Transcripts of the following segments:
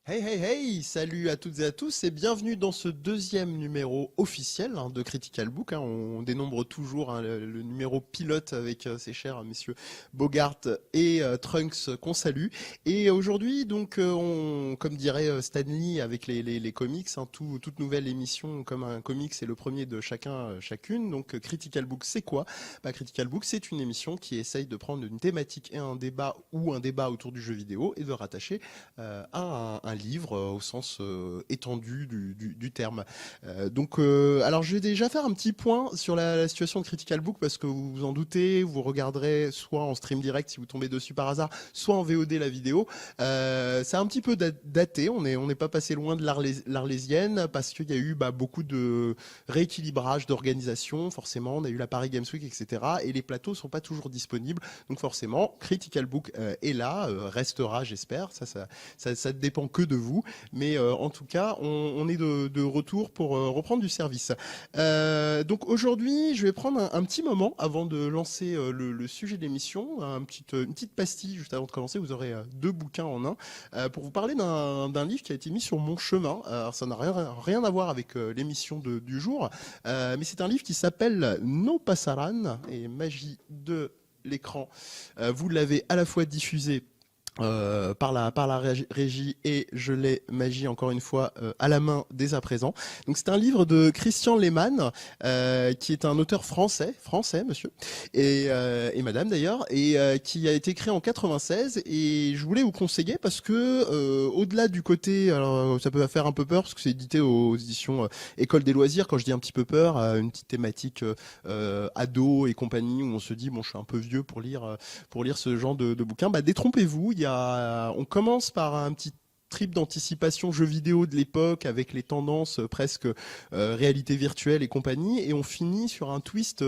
Hey hey hey, salut à toutes et à tous et bienvenue dans ce deuxième numéro officiel de Critical Book. On dénombre toujours le numéro pilote avec ces chers messieurs Bogart et Trunks qu'on salue. Et aujourd'hui, donc, comme dirait Stanley avec les comics, toute nouvelle émission comme un comics, c'est le premier de chacun, chacune. Donc Critical Book, c'est quoi? Critical Book, c'est une émission qui essaye de prendre une thématique et un débat ou un débat autour du jeu vidéo et de rattacher à un livre au sens étendu du terme. Alors je vais déjà faire un petit point sur la situation de Critical Book parce que vous vous en doutez, vous regarderez soit en stream direct si vous tombez dessus par hasard, soit en VOD la vidéo. C'est un petit peu daté, on n'est pas passé loin de l'Arlésienne parce qu'il y a eu beaucoup de rééquilibrage d'organisation, forcément, on a eu la Paris Games Week, etc. Et les plateaux sont pas toujours disponibles, donc forcément, Critical Book est là, restera, j'espère, ça ne dépend que de vous. Mais en tout cas, on est de retour pour reprendre du service. Donc aujourd'hui, je vais prendre un petit moment avant de lancer le sujet de l'émission, une petite pastille juste avant de commencer. Vous aurez deux bouquins en un pour vous parler d'un livre qui a été mis sur mon chemin. Alors ça n'a rien à voir avec l'émission du jour, mais c'est un livre qui s'appelle No Pasaran et magie de l'écran. Vous l'avez à la fois diffusé par la régie et je l'ai magie encore une fois à la main dès à présent. Donc c'est un livre de Christian Lehmann qui est un auteur français monsieur et madame d'ailleurs et qui a été créé en 96 et je voulais vous conseiller parce que au-delà du côté, alors ça peut faire un peu peur parce que c'est édité aux éditions École des loisirs. Quand je dis un petit peu peur, une petite thématique ado et compagnie où on se dit bon je suis un peu vieux pour lire ce genre de bouquin. Détrompez-vous, on commence par un petit trip d'anticipation jeux vidéo de l'époque avec les tendances presque réalité virtuelle et compagnie, et on finit sur un twist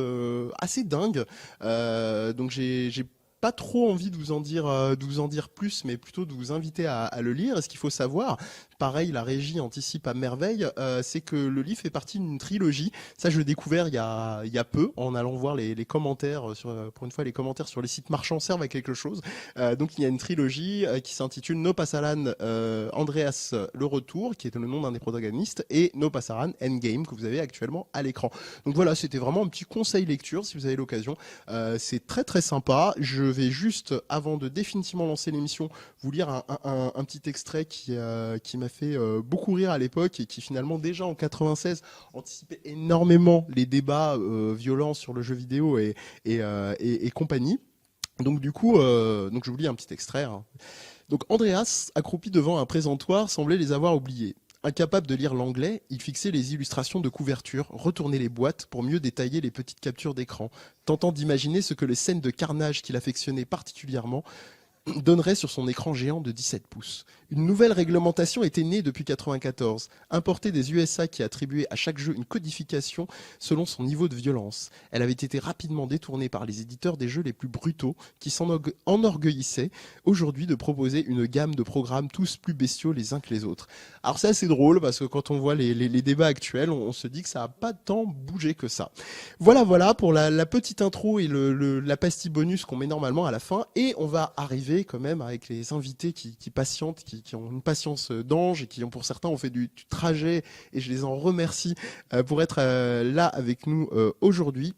assez dingue. Donc j'ai pas trop envie de vous en dire plus, mais plutôt de vous inviter à le lire. Et ce qu'il faut savoir, pareil, la régie anticipe à merveille, c'est que le livre fait partie d'une trilogie. Ça, je l'ai découvert il y a peu, en allant voir les commentaires, pour une fois, les commentaires sur les sites marchands servent à quelque chose. Donc, il y a une trilogie qui s'intitule No Pasaran Andreas le Retour, qui est le nom d'un des protagonistes, et No Pasaran Endgame, que vous avez actuellement à l'écran. Donc voilà, c'était vraiment un petit conseil lecture, si vous avez l'occasion. C'est très très sympa. Je vais juste, avant de définitivement lancer l'émission, vous lire un petit extrait qui m'a fait beaucoup rire à l'époque et qui finalement déjà en 96 anticipait énormément les débats violents sur le jeu vidéo et compagnie. Donc du coup, donc je vous lis un petit extrait. Donc Andreas, accroupi devant un présentoir, semblait les avoir oubliés. Incapable de lire l'anglais, il fixait les illustrations de couverture, retournait les boîtes pour mieux détailler les petites captures d'écran, tentant d'imaginer ce que les scènes de carnage qu'il affectionnait particulièrement donnerait sur son écran géant de 17 pouces. Une nouvelle réglementation était née depuis 1994, importée des USA qui attribuait à chaque jeu une codification selon son niveau de violence. Elle avait été rapidement détournée par les éditeurs des jeux les plus brutaux qui s'enorgueillissaient aujourd'hui de proposer une gamme de programmes tous plus bestiaux les uns que les autres. Alors c'est assez drôle parce que quand on voit les débats actuels, on se dit que ça n'a pas tant bougé que ça. Voilà pour la petite intro et la pastille bonus qu'on met normalement à la fin. Et on va arriver quand même avec les invités qui patientent, qui ont une patience d'ange et qui ont pour certains ont fait du trajet. Et je les en remercie pour être là avec nous aujourd'hui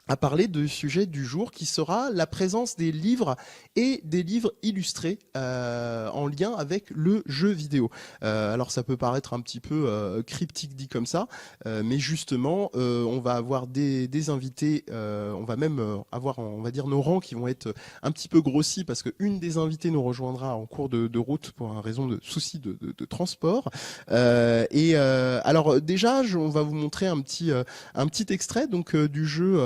à parler du sujet du jour qui sera la présence des livres et des livres illustrés en lien avec le jeu vidéo. Alors ça peut paraître un petit peu cryptique dit comme ça, mais justement on va avoir des invités, on va même avoir on va dire nos rangs qui vont être un petit peu grossis parce qu'une des invitées nous rejoindra en cours de route pour un raison de souci de transport. Alors déjà on va vous montrer un petit extrait donc du jeu,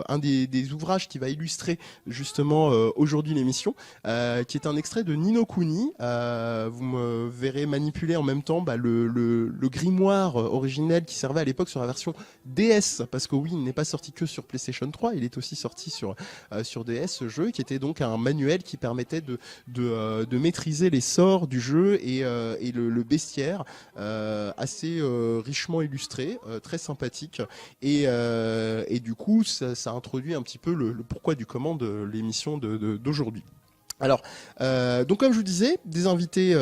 un des ouvrages qui va illustrer justement aujourd'hui l'émission, qui est un extrait de Ni no Kuni. Vous me verrez manipuler en même temps le grimoire originel qui servait à l'époque sur la version DS, parce que oui, il n'est pas sorti que sur PlayStation 3, il est aussi sorti sur DS, ce jeu, qui était donc un manuel qui permettait de maîtriser les sorts du jeu et le bestiaire, assez richement illustré, très sympathique. Et du coup, ça introduit un petit peu le pourquoi du comment de l'émission d'aujourd'hui. Alors, donc comme je vous disais, des invités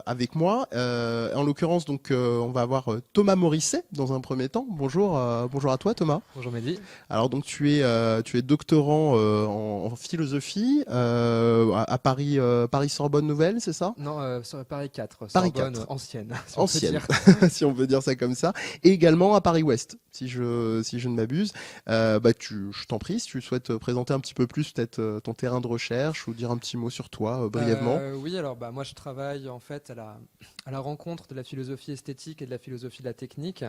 avec moi. En l'occurrence, donc on va avoir Thomas Morisset dans un premier temps. Bonjour, bonjour à toi, Thomas. Bonjour Mehdi. Alors donc tu es doctorant en philosophie à Paris Paris Sorbonne Nouvelle, c'est ça? Non, sur Paris 4, Paris Sorbonne 4. ancienne, si on peut Ancienne, dire. si on peut dire ça comme ça, et également à Paris Ouest, si je ne m'abuse. Je t'en prie, si tu souhaites présenter un petit peu plus peut-être ton terrain de recherche ou dire un petit mot sur toi brièvement. Oui, alors moi je travaille en fait à la rencontre de la philosophie esthétique et de la philosophie de la technique.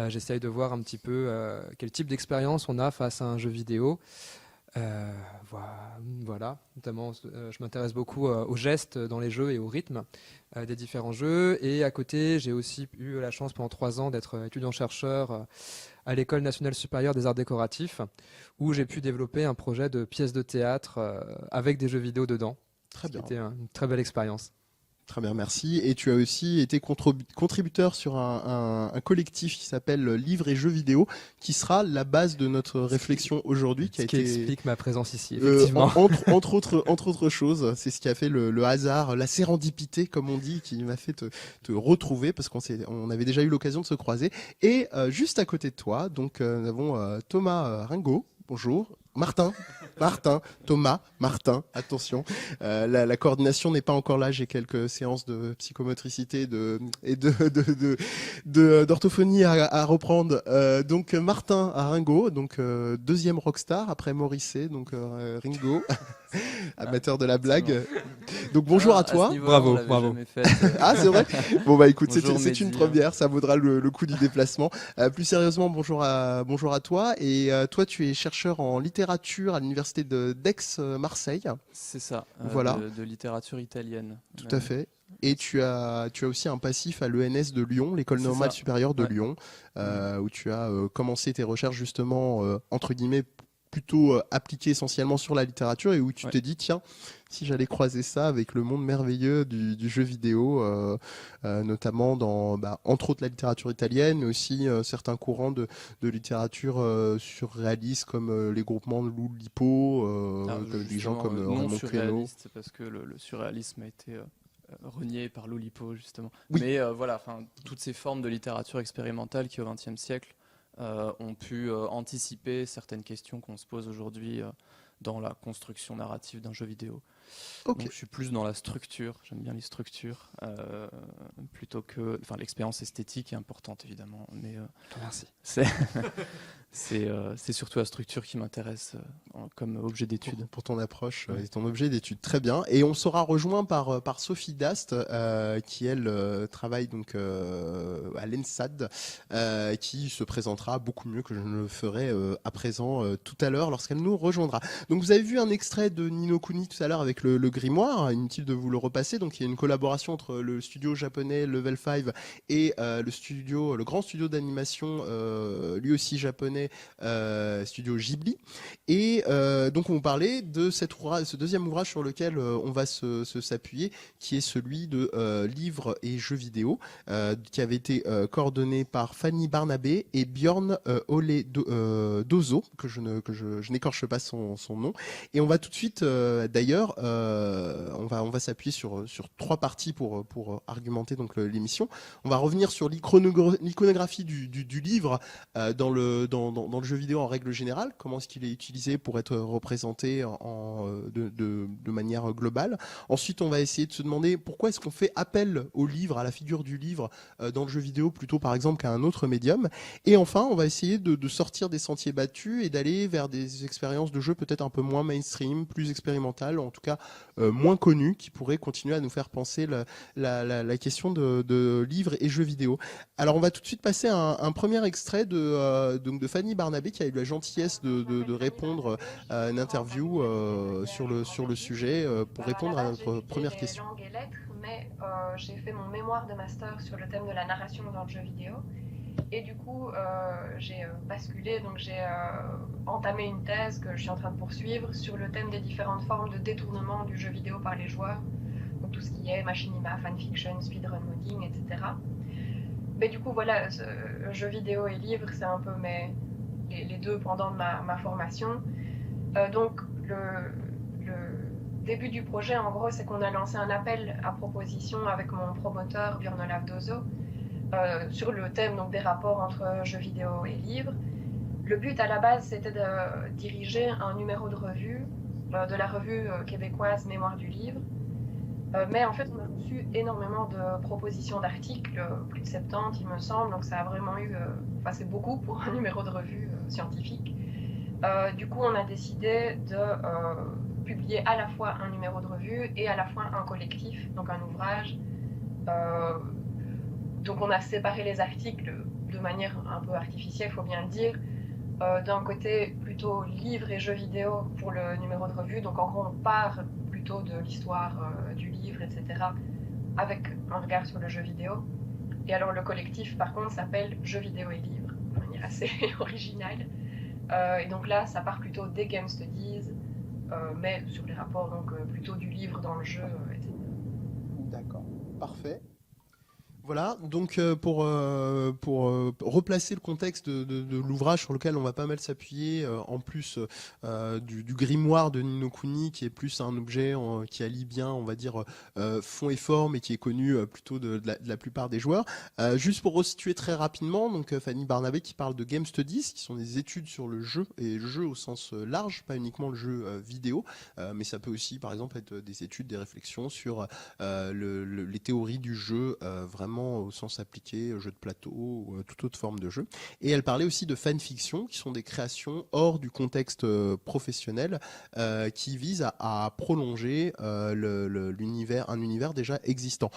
J'essaye de voir un petit peu quel type d'expérience on a face à un jeu vidéo. Voilà, notamment je m'intéresse beaucoup aux gestes dans les jeux et au rythme des différents jeux. Et à côté, j'ai aussi eu la chance pendant 3 ans d'être étudiant-chercheur à l'École nationale supérieure des arts décoratifs, où j'ai pu développer un projet de pièce de théâtre avec des jeux vidéo dedans. Très bien. C'était une très belle expérience. Très bien, merci. Et tu as aussi été contributeur sur un collectif qui s'appelle Livres et Jeux vidéo, qui sera la base de notre réflexion aujourd'hui. Ce qui explique ma présence ici, effectivement. Entre autres choses, c'est ce qui a fait le hasard, la sérendipité, comme on dit, qui m'a fait te retrouver, parce qu'on avait déjà eu l'occasion de se croiser. Et juste à côté de toi, donc nous avons Thomas Ringot. Bonjour. Thomas, Martin, attention. La coordination n'est pas encore là. J'ai quelques séances de psychomotricité d'orthophonie à reprendre. Donc Martin à Ringo, donc deuxième rockstar après Morisset, donc Ringo, amateur de la blague. Donc bonjour à toi. Bravo. Ah c'est vrai. Bon bah écoute, Bonjour, c'est une Mehdi. première, ça vaudra le coup du déplacement. Plus sérieusement, bonjour à toi. Et toi, tu es chercheur en littérature à l'université d'Aix-Marseille. C'est ça, Voilà. de littérature italienne. Tout à fait. Et tu as aussi un passif à l'ENS de Lyon, l'école C'est normale ça. supérieure de Ouais. Lyon, où tu as commencé tes recherches justement, entre guillemets, plutôt appliquées essentiellement sur la littérature et où tu Ouais. t'es dit, tiens, si j'allais croiser ça avec le monde merveilleux du jeu vidéo, notamment dans, entre autres, la littérature italienne, mais aussi certains courants de littérature surréaliste comme les groupements de Loulipo, des gens comme non Raymond Queneau. surréaliste, parce que le surréalisme a été renié par Loulipo, justement. Oui. Mais voilà, toutes ces formes de littérature expérimentale qui, au XXe siècle, ont pu anticiper certaines questions qu'on se pose aujourd'hui dans la construction narrative d'un jeu vidéo. Ok. Donc je suis plus dans la structure, j'aime bien les structures, plutôt que... Enfin, l'expérience esthétique est importante, évidemment, mais Merci. c'est surtout la structure qui m'intéresse comme objet d'étude. Pour ton approche et ton objet d'étude, très bien. Et on sera rejoint par Sophie Dast, qui elle travaille donc à l'ENSAD, qui se présentera beaucoup mieux que je ne le ferai à présent tout à l'heure lorsqu'elle nous rejoindra. Donc vous avez vu un extrait de Ni no Kuni tout à l'heure avec le grimoire, inutile de vous le repasser. Donc il y a une collaboration entre le studio japonais Level 5 et le grand studio d'animation, lui aussi japonais, studio Ghibli. Et donc on parlait de ce deuxième ouvrage sur lequel on va s'appuyer, qui est celui de livres et jeux vidéo, qui avait été coordonné par Fanny Barnabé et Björn Ole Dozo, que je n'écorche pas son nom. Et on va tout de suite, d'ailleurs, on va s'appuyer sur 3 parties pour argumenter donc l'émission. On va revenir sur l'iconographie du livre dans le jeu vidéo en règle générale. Comment est-ce qu'il est utilisé pour être représenté de manière globale. Ensuite, on va essayer de se demander pourquoi est-ce qu'on fait appel au livre, à la figure du livre dans le jeu vidéo plutôt par exemple qu'à un autre médium. Et enfin, on va essayer de sortir des sentiers battus et d'aller vers des expériences de jeu peut-être un peu moins mainstream, plus expérimentales, en tout cas moins connues, qui pourraient continuer à nous faire penser la question de livres et jeux vidéo. Alors, on va tout de suite passer à un premier extrait de Fanny Barnabé, qui a eu la gentillesse de répondre à une interview sur le sujet pour répondre à notre première question. Langues et lettres, mais j'ai fait mon mémoire de master sur le thème de la narration dans le jeu vidéo. Et du coup, j'ai basculé, donc j'ai entamé une thèse que je suis en train de poursuivre sur le thème des différentes formes de détournement du jeu vidéo par les joueurs. Donc tout ce qui est machinima, fanfiction, speedrun modding, etc. Mais du coup, voilà, jeu vidéo et livre, c'est un peu les deux pendant de ma formation. Donc début du projet, en gros, c'est qu'on a lancé un appel à proposition avec mon promoteur Björn Olav Dozo sur le thème donc, des rapports entre jeux vidéo et livres. Le but à la base, c'était de diriger un numéro de revue, de la revue québécoise Mémoire du livre. Mais en fait, on a reçu énormément de propositions d'articles, plus de 70 il me semble, donc ça a vraiment eu, c'est beaucoup pour un numéro de revue scientifique. Du coup, on a décidé de publier à la fois un numéro de revue et à la fois un collectif, donc un ouvrage. Donc on a séparé les articles de manière un peu artificielle, il faut bien le dire. D'un côté plutôt livres et jeux vidéo pour le numéro de revue, donc en gros on part plutôt de l'histoire du livre, etc., avec un regard sur le jeu vidéo. Et alors le collectif par contre s'appelle Jeux vidéo et livres, de manière assez originale. Et donc là ça part plutôt des game studies, mais sur les rapports donc plutôt du livre dans le jeu, etc. D'accord, parfait. Voilà, donc pour replacer le contexte de l'ouvrage sur lequel on va pas mal s'appuyer, en plus du grimoire de Ni no Kuni, qui est plus un objet qui allie bien, on va dire, fond et forme, et qui est connu plutôt de la plupart des joueurs. Juste pour resituer très rapidement, donc Fanny Barnabé qui parle de Game Studies, qui sont des études sur le jeu, et le jeu au sens large, pas uniquement le jeu vidéo, mais ça peut aussi par exemple être des études, des réflexions sur les théories du jeu, vraiment au sens appliqué, jeu de plateau ou toute autre forme de jeu. Et elle parlait aussi de fanfiction, qui sont des créations hors du contexte professionnel, qui visent à prolonger l'univers, un univers déjà existant.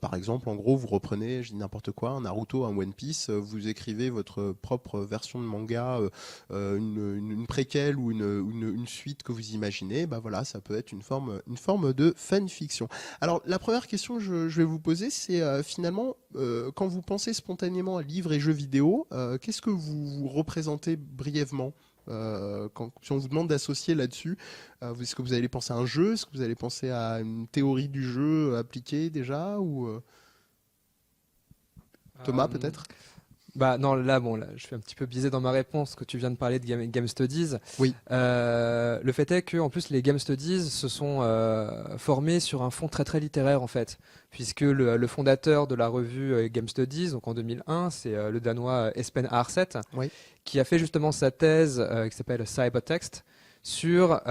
Par exemple, en gros, vous reprenez, je dis n'importe quoi, un Naruto, un One Piece, vous écrivez votre propre version de manga, une préquelle ou une suite que vous imaginez, bah voilà, ça peut être une forme de fanfiction. Alors, la première question que je vais vous poser, c'est finalement, quand vous pensez spontanément à livres et jeux vidéo, qu'est-ce que vous représentez brièvement si on vous demande d'associer là-dessus, est-ce que vous allez penser à un jeu? Est-ce que vous allez penser à une théorie du jeu appliquée déjà ou Thomas, peut-être? Bah non, là, je suis un petit peu biaisé dans ma réponse, que tu viens de parler de Game Studies. Oui. Le fait est que, en plus, les Game Studies se sont formés sur un fond très très littéraire en fait, puisque le fondateur de la revue Game Studies, donc en 2001, c'est le Danois Espen Aarseth, Oui. qui a fait justement sa thèse qui s'appelle Cybertext sur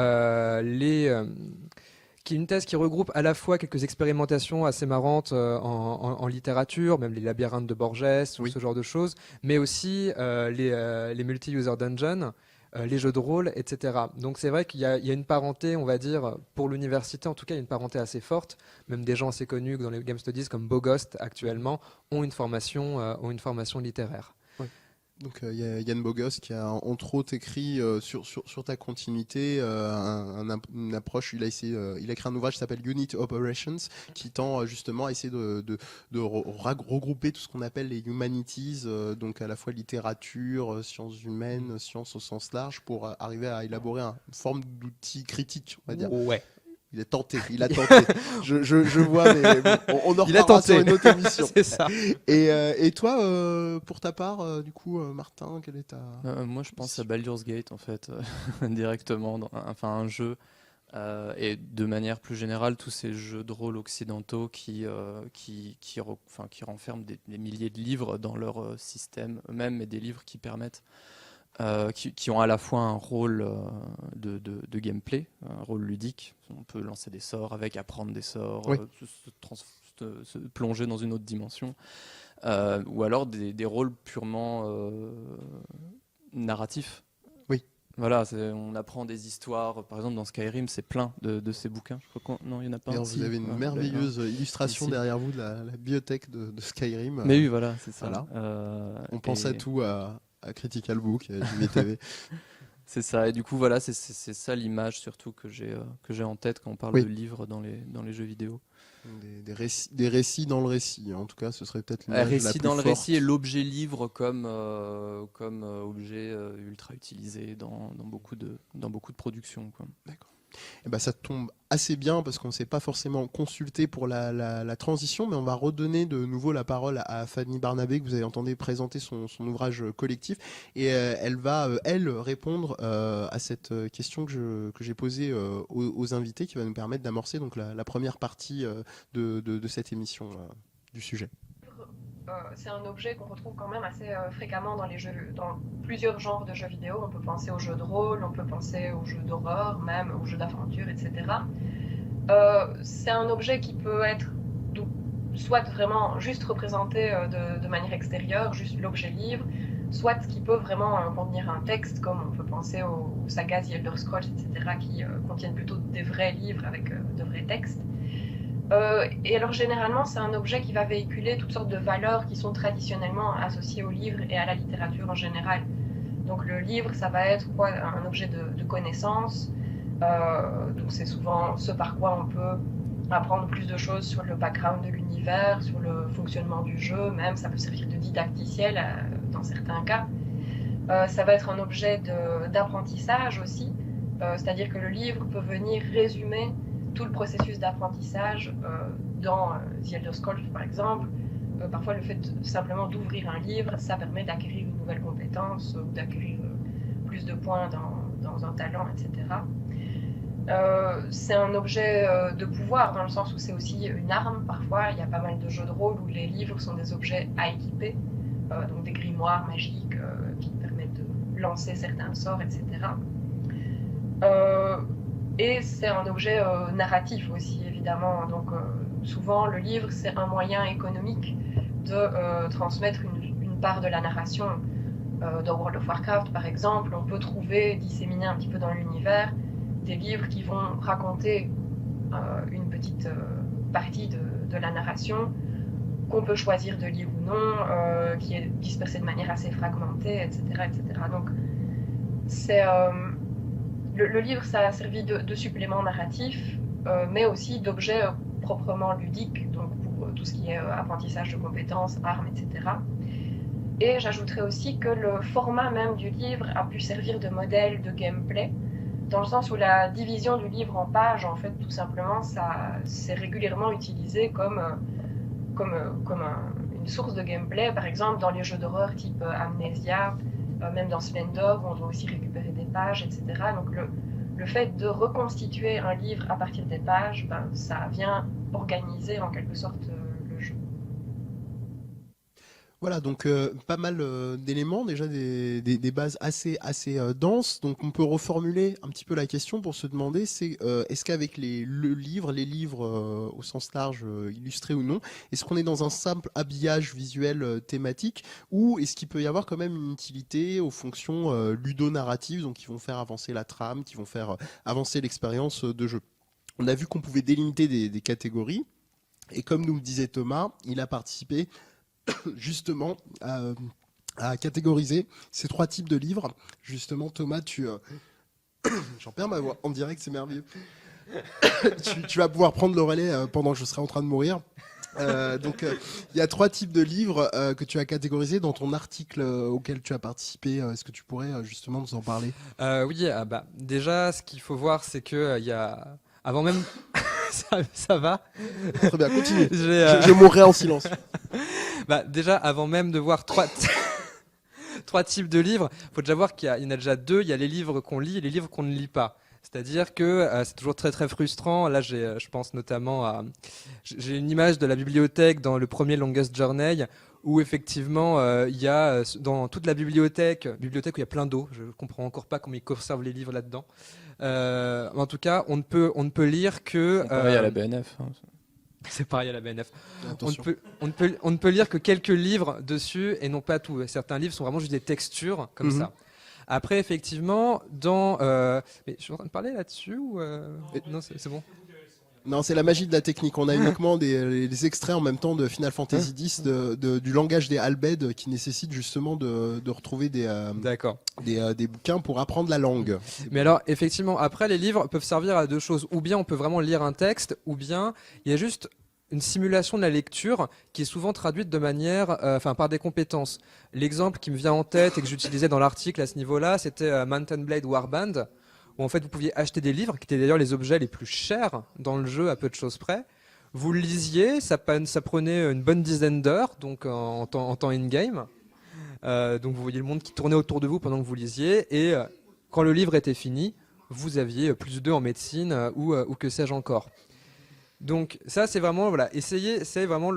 qui est une thèse qui regroupe à la fois quelques expérimentations assez marrantes en littérature, même les labyrinthes de Borges ou Oui. ce genre de choses, mais aussi les multi-user dungeons, les jeux de rôle, etc. Donc c'est vrai qu'il y a une parenté, on va dire, pour l'université en tout cas, il y a une parenté assez forte. Même des gens assez connus dans les Game Studies comme Bogost actuellement ont une formation littéraire. Donc il y a Yann Bogos qui a entre autres écrit sur ta continuité une approche. Il a écrit un ouvrage qui s'appelle Unit Operations, qui tend justement à essayer de regrouper tout ce qu'on appelle les humanities, donc à la fois littérature, sciences humaines, sciences au sens large, pour arriver à élaborer une forme d'outil critique, on va dire. Ouais. Il a tenté. Je vois, mais on en reparlera sur une autre émission. C'est ça. Et toi, pour ta part, du coup, Martin, quelle est ta... Moi, je pense à Baldur's Gate, en fait, directement, un jeu. Et de manière plus générale, tous ces jeux de rôle occidentaux qui renferment des milliers de livres dans leur système eux-mêmes, mais des livres qui permettent... qui ont à la fois un rôle de gameplay, un rôle ludique. On peut lancer des sorts avec, apprendre des sorts, Oui. se plonger dans une autre dimension. Ou alors des rôles purement narratifs. Oui. Voilà, on apprend des histoires. Par exemple, dans Skyrim, c'est plein de ces bouquins. Je crois non, il n'y en a pas. Vous avez une merveilleuse illustration ici. Derrière vous de la bibliothèque de Skyrim. Mais oui, voilà, c'est ça. Voilà. On pense à tout, à Critical Book, JVTV. C'est ça, et du coup, voilà, c'est ça l'image surtout que j'ai en tête quand on parle de livres dans les jeux vidéo. Des récits dans le récit, en tout cas, ce serait peut-être l'image la plus récit dans le forte. récit et l'objet livre comme objet ultra utilisé dans beaucoup de productions, quoi. D'accord. Eh ben, ça tombe assez bien parce qu'on ne s'est pas forcément consulté pour la transition, mais on va redonner de nouveau la parole à Fanny Barnabé, que vous avez entendu présenter son ouvrage collectif, et elle va, elle, répondre à cette question que j'ai posée aux invités, qui va nous permettre d'amorcer donc la première partie de cette émission du sujet. C'est un objet qu'on retrouve quand même assez fréquemment dans plusieurs genres de jeux vidéo. On peut penser aux jeux de rôle, on peut penser aux jeux d'horreur, même aux jeux d'aventure, etc. C'est un objet qui peut être soit vraiment juste représenté de manière extérieure, juste l'objet livre, soit qui peut vraiment contenir un texte, comme on peut penser aux sagas The Elder Scrolls, etc., qui contiennent plutôt des vrais livres avec de vrais textes. Et alors généralement, c'est un objet qui va véhiculer toutes sortes de valeurs qui sont traditionnellement associées au livre et à la littérature en général. Donc le livre, ça va être un objet de connaissance. Donc c'est souvent ce par quoi on peut apprendre plus de choses sur le background de l'univers, sur le fonctionnement du jeu, même ça peut servir de didacticiel dans certains cas. Ça va être un objet d'apprentissage aussi, c'est-à-dire que le livre peut venir résumer tout le processus d'apprentissage dans The Elder Scrolls par exemple. Parfois le fait simplement d'ouvrir un livre, ça permet d'acquérir une nouvelle compétence ou d'acquérir plus de points dans un talent, etc. C'est un objet de pouvoir dans le sens où c'est aussi une arme parfois. Il y a pas mal de jeux de rôle où les livres sont des objets à équiper, donc des grimoires magiques qui permettent de lancer certains sorts, etc. Et c'est un objet narratif aussi, évidemment. Donc, souvent, le livre, c'est un moyen économique de transmettre une part de la narration. Dans World of Warcraft, par exemple, on peut trouver, disséminés un petit peu dans l'univers, des livres qui vont raconter une petite partie de la narration, qu'on peut choisir de lire ou non, qui est dispersée de manière assez fragmentée, etc. etc. Donc, c'est... Le livre, ça a servi de supplément narratif, mais aussi d'objet proprement ludique, donc pour tout ce qui est apprentissage de compétences, armes, etc. Et j'ajouterais aussi que le format même du livre a pu servir de modèle de gameplay, dans le sens où la division du livre en pages, en fait, tout simplement, c'est régulièrement utilisé comme une source de gameplay, par exemple dans les jeux d'horreur type Amnesia, même dans Splendor, où on doit aussi récupérer des pages, etc. Donc le fait de reconstituer un livre à partir des pages, ça vient organiser en quelque sorte le jeu. Voilà, donc pas mal d'éléments, déjà des bases assez denses. Donc on peut reformuler un petit peu la question pour se demander, c'est est-ce qu'avec les livres au sens large, illustrés ou non, est-ce qu'on est dans un simple habillage visuel thématique, ou est-ce qu'il peut y avoir quand même une utilité aux fonctions ludonarratives, donc qui vont faire avancer la trame, qui vont faire avancer l'expérience de jeu. On a vu qu'on pouvait délimiter des catégories, et comme nous le disait Thomas, il a participé justement à catégoriser ces 3 types de livres. Justement, Thomas, j'en perds ma voix en direct, c'est merveilleux. tu vas pouvoir prendre le relais pendant que je serai en train de mourir. Donc, il y a 3 types de livres que tu as catégorisés dans ton article auquel tu as participé. Est-ce que tu pourrais justement nous en parler ? Oui, déjà, ce qu'il faut voir, c'est que il y a avant même ça va. Très bien, continue. Je mourrai en silence. Déjà, avant même de voir 3 types de livres, il faut déjà voir qu'il y en a déjà 2. Il y a les livres qu'on lit et les livres qu'on ne lit pas. C'est-à-dire que c'est toujours très très frustrant. Là, je pense notamment à... J'ai une image de la bibliothèque dans le premier Longest Journey, où effectivement, il y a dans toute la bibliothèque où il y a plein d'eau. Je ne comprends encore pas comment ils conservent les livres là-dedans. En tout cas, on ne peut lire que... C'est pareil à la BNF. C'est pareil à la BNF. On ne peut lire que quelques livres dessus et non pas tout. Certains livres sont vraiment juste des textures comme ça. Après, effectivement, mais je suis en train de parler là-dessus ou non, c'est bon. Non, c'est la magie de la technique. On a uniquement les extraits en même temps de Final Fantasy X, du langage des Albed, qui nécessite justement de retrouver des bouquins pour apprendre la langue. Mais alors, effectivement, après, les livres peuvent servir à 2 choses. Ou bien on peut vraiment lire un texte, ou bien il y a juste une simulation de la lecture qui est souvent traduite de manière, par des compétences. L'exemple qui me vient en tête et que j'utilisais dans l'article à ce niveau-là, c'était Mountain Blade Warband, où en fait vous pouviez acheter des livres, qui étaient d'ailleurs les objets les plus chers dans le jeu à peu de choses près. Vous le lisiez, ça prenait une bonne dizaine d'heures, donc en temps in-game. Donc vous voyez le monde qui tournait autour de vous pendant que vous lisiez, et quand le livre était fini, vous aviez +2 en médecine ou que sais-je encore. Donc ça c'est vraiment, voilà, essayer, c'est vraiment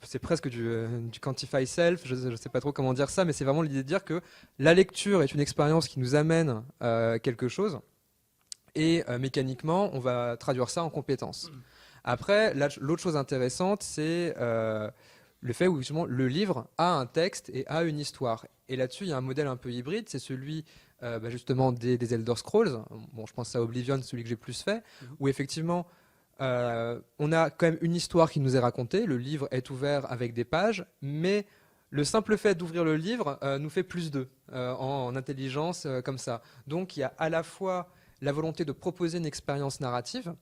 c'est presque du quantify self, je ne sais pas trop comment dire ça, mais c'est vraiment l'idée de dire que la lecture est une expérience qui nous amène quelque chose, et mécaniquement on va traduire ça en compétences. Après, l'autre chose intéressante, c'est le fait où justement le livre a un texte et a une histoire. Et là-dessus, il y a un modèle un peu hybride, c'est celui justement des Elder Scrolls. Bon, je pense à Oblivion, celui que j'ai plus fait, où effectivement, on a quand même une histoire qui nous est racontée, le livre est ouvert avec des pages, mais le simple fait d'ouvrir le livre nous fait +2 en intelligence comme ça. Donc il y a à la fois la volonté de proposer une expérience narrative,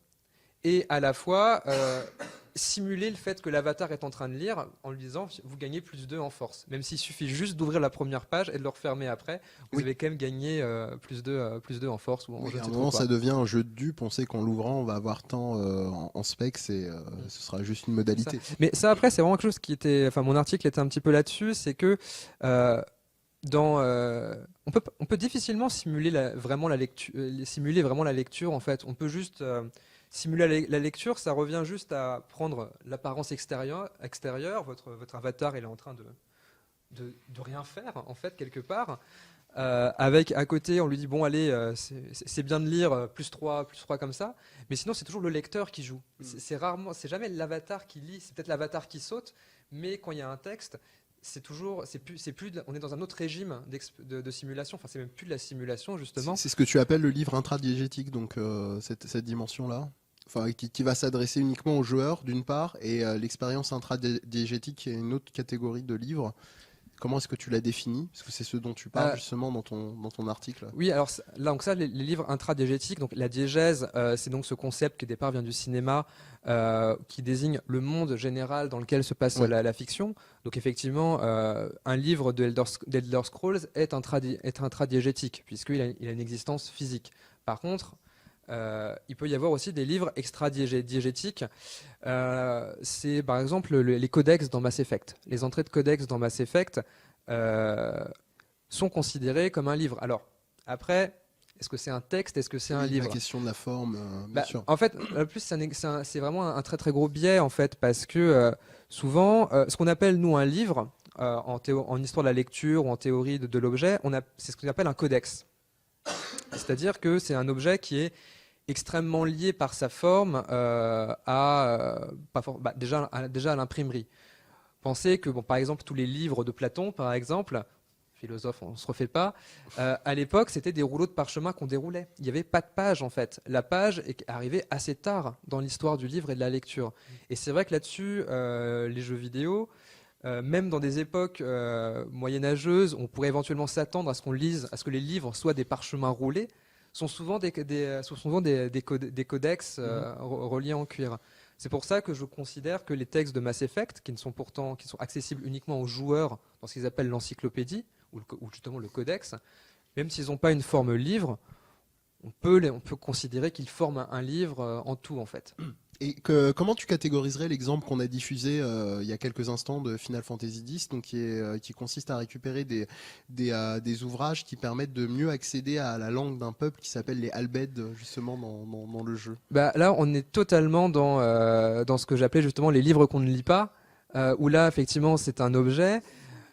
et à la fois simuler le fait que l'avatar est en train de lire en lui disant vous gagnez +2 en force. Même s'il suffit juste d'ouvrir la première page et de le refermer après, vous avez quand même gagné +2 en force. Ou en à un moment, ça devient un jeu de dupe. On sait qu'en l'ouvrant, on va avoir tant en specs, ce sera juste une modalité. Mais ça, après, c'est vraiment quelque chose qui était. Enfin, mon article était un petit peu là-dessus, c'est que. On peut difficilement simuler vraiment la lecture en fait. On peut juste simuler la lecture, ça revient juste à prendre l'apparence extérieure. Votre avatar, il est en train de rien faire en fait quelque part. Avec à côté, on lui dit bon allez, c'est bien de lire +3 comme ça, mais sinon c'est toujours le lecteur qui joue. C'est jamais l'avatar qui lit, c'est peut-être l'avatar qui saute, mais quand il y a un texte, on est dans un autre régime de simulation. Enfin, c'est même plus de la simulation justement. C'est ce que tu appelles le livre intradiégétique, donc cette dimension-là. Enfin, qui va s'adresser uniquement aux joueurs d'une part, et l'expérience intradiégétique qui est une autre catégorie de livres. Comment est-ce que tu l'as défini? Parce que c'est ce dont tu parles justement dans ton article. Oui, alors là, donc ça, les livres intradiégétiques, donc la diégèse, c'est donc ce concept qui au départ vient du cinéma, qui désigne le monde général dans lequel se passe la fiction. Donc effectivement, un livre d'Elder Scrolls est intradiégétique, puisqu'il a une existence physique. Par contre, il peut y avoir aussi des livres extra-diégétiques. C'est par exemple les codex dans Mass Effect. Les entrées de codex dans Mass Effect sont considérées comme un livre. Alors, après, est-ce que c'est un texte? Est-ce que c'est un livre? La question de la forme, bien sûr. En fait, en plus, c'est vraiment un très très gros biais, en fait, parce que souvent, ce qu'on appelle, nous, un livre, en histoire de la lecture ou en théorie de l'objet, c'est ce qu'on appelle un codex. C'est-à-dire que c'est un objet qui est extrêmement lié par sa forme déjà à l'imprimerie. Pensez que, par exemple, tous les livres de Platon, par exemple, philosophe, on ne se refait pas, à l'époque, c'était des rouleaux de parchemin qu'on déroulait. Il n'y avait pas de page, en fait. La page est arrivée assez tard dans l'histoire du livre et de la lecture. Et c'est vrai que là-dessus, les jeux vidéo, même dans des époques moyenâgeuses, on pourrait éventuellement s'attendre à ce que les livres soient des parchemins roulés, sont souvent des codex reliés en cuir. C'est pour ça que je considère que les textes de Mass Effect, qui sont accessibles uniquement aux joueurs dans ce qu'ils appellent l'encyclopédie, ou justement le codex, même s'ils n'ont pas une forme livre, on peut considérer qu'ils forment un livre en tout en fait. Et comment tu catégoriserais l'exemple qu'on a diffusé il y a quelques instants de Final Fantasy X, donc qui consiste à récupérer des ouvrages qui permettent de mieux accéder à la langue d'un peuple qui s'appelle les Albed, justement dans le jeu? Là, on est totalement dans ce que j'appelais justement les livres qu'on ne lit pas, où là, effectivement, c'est un objet.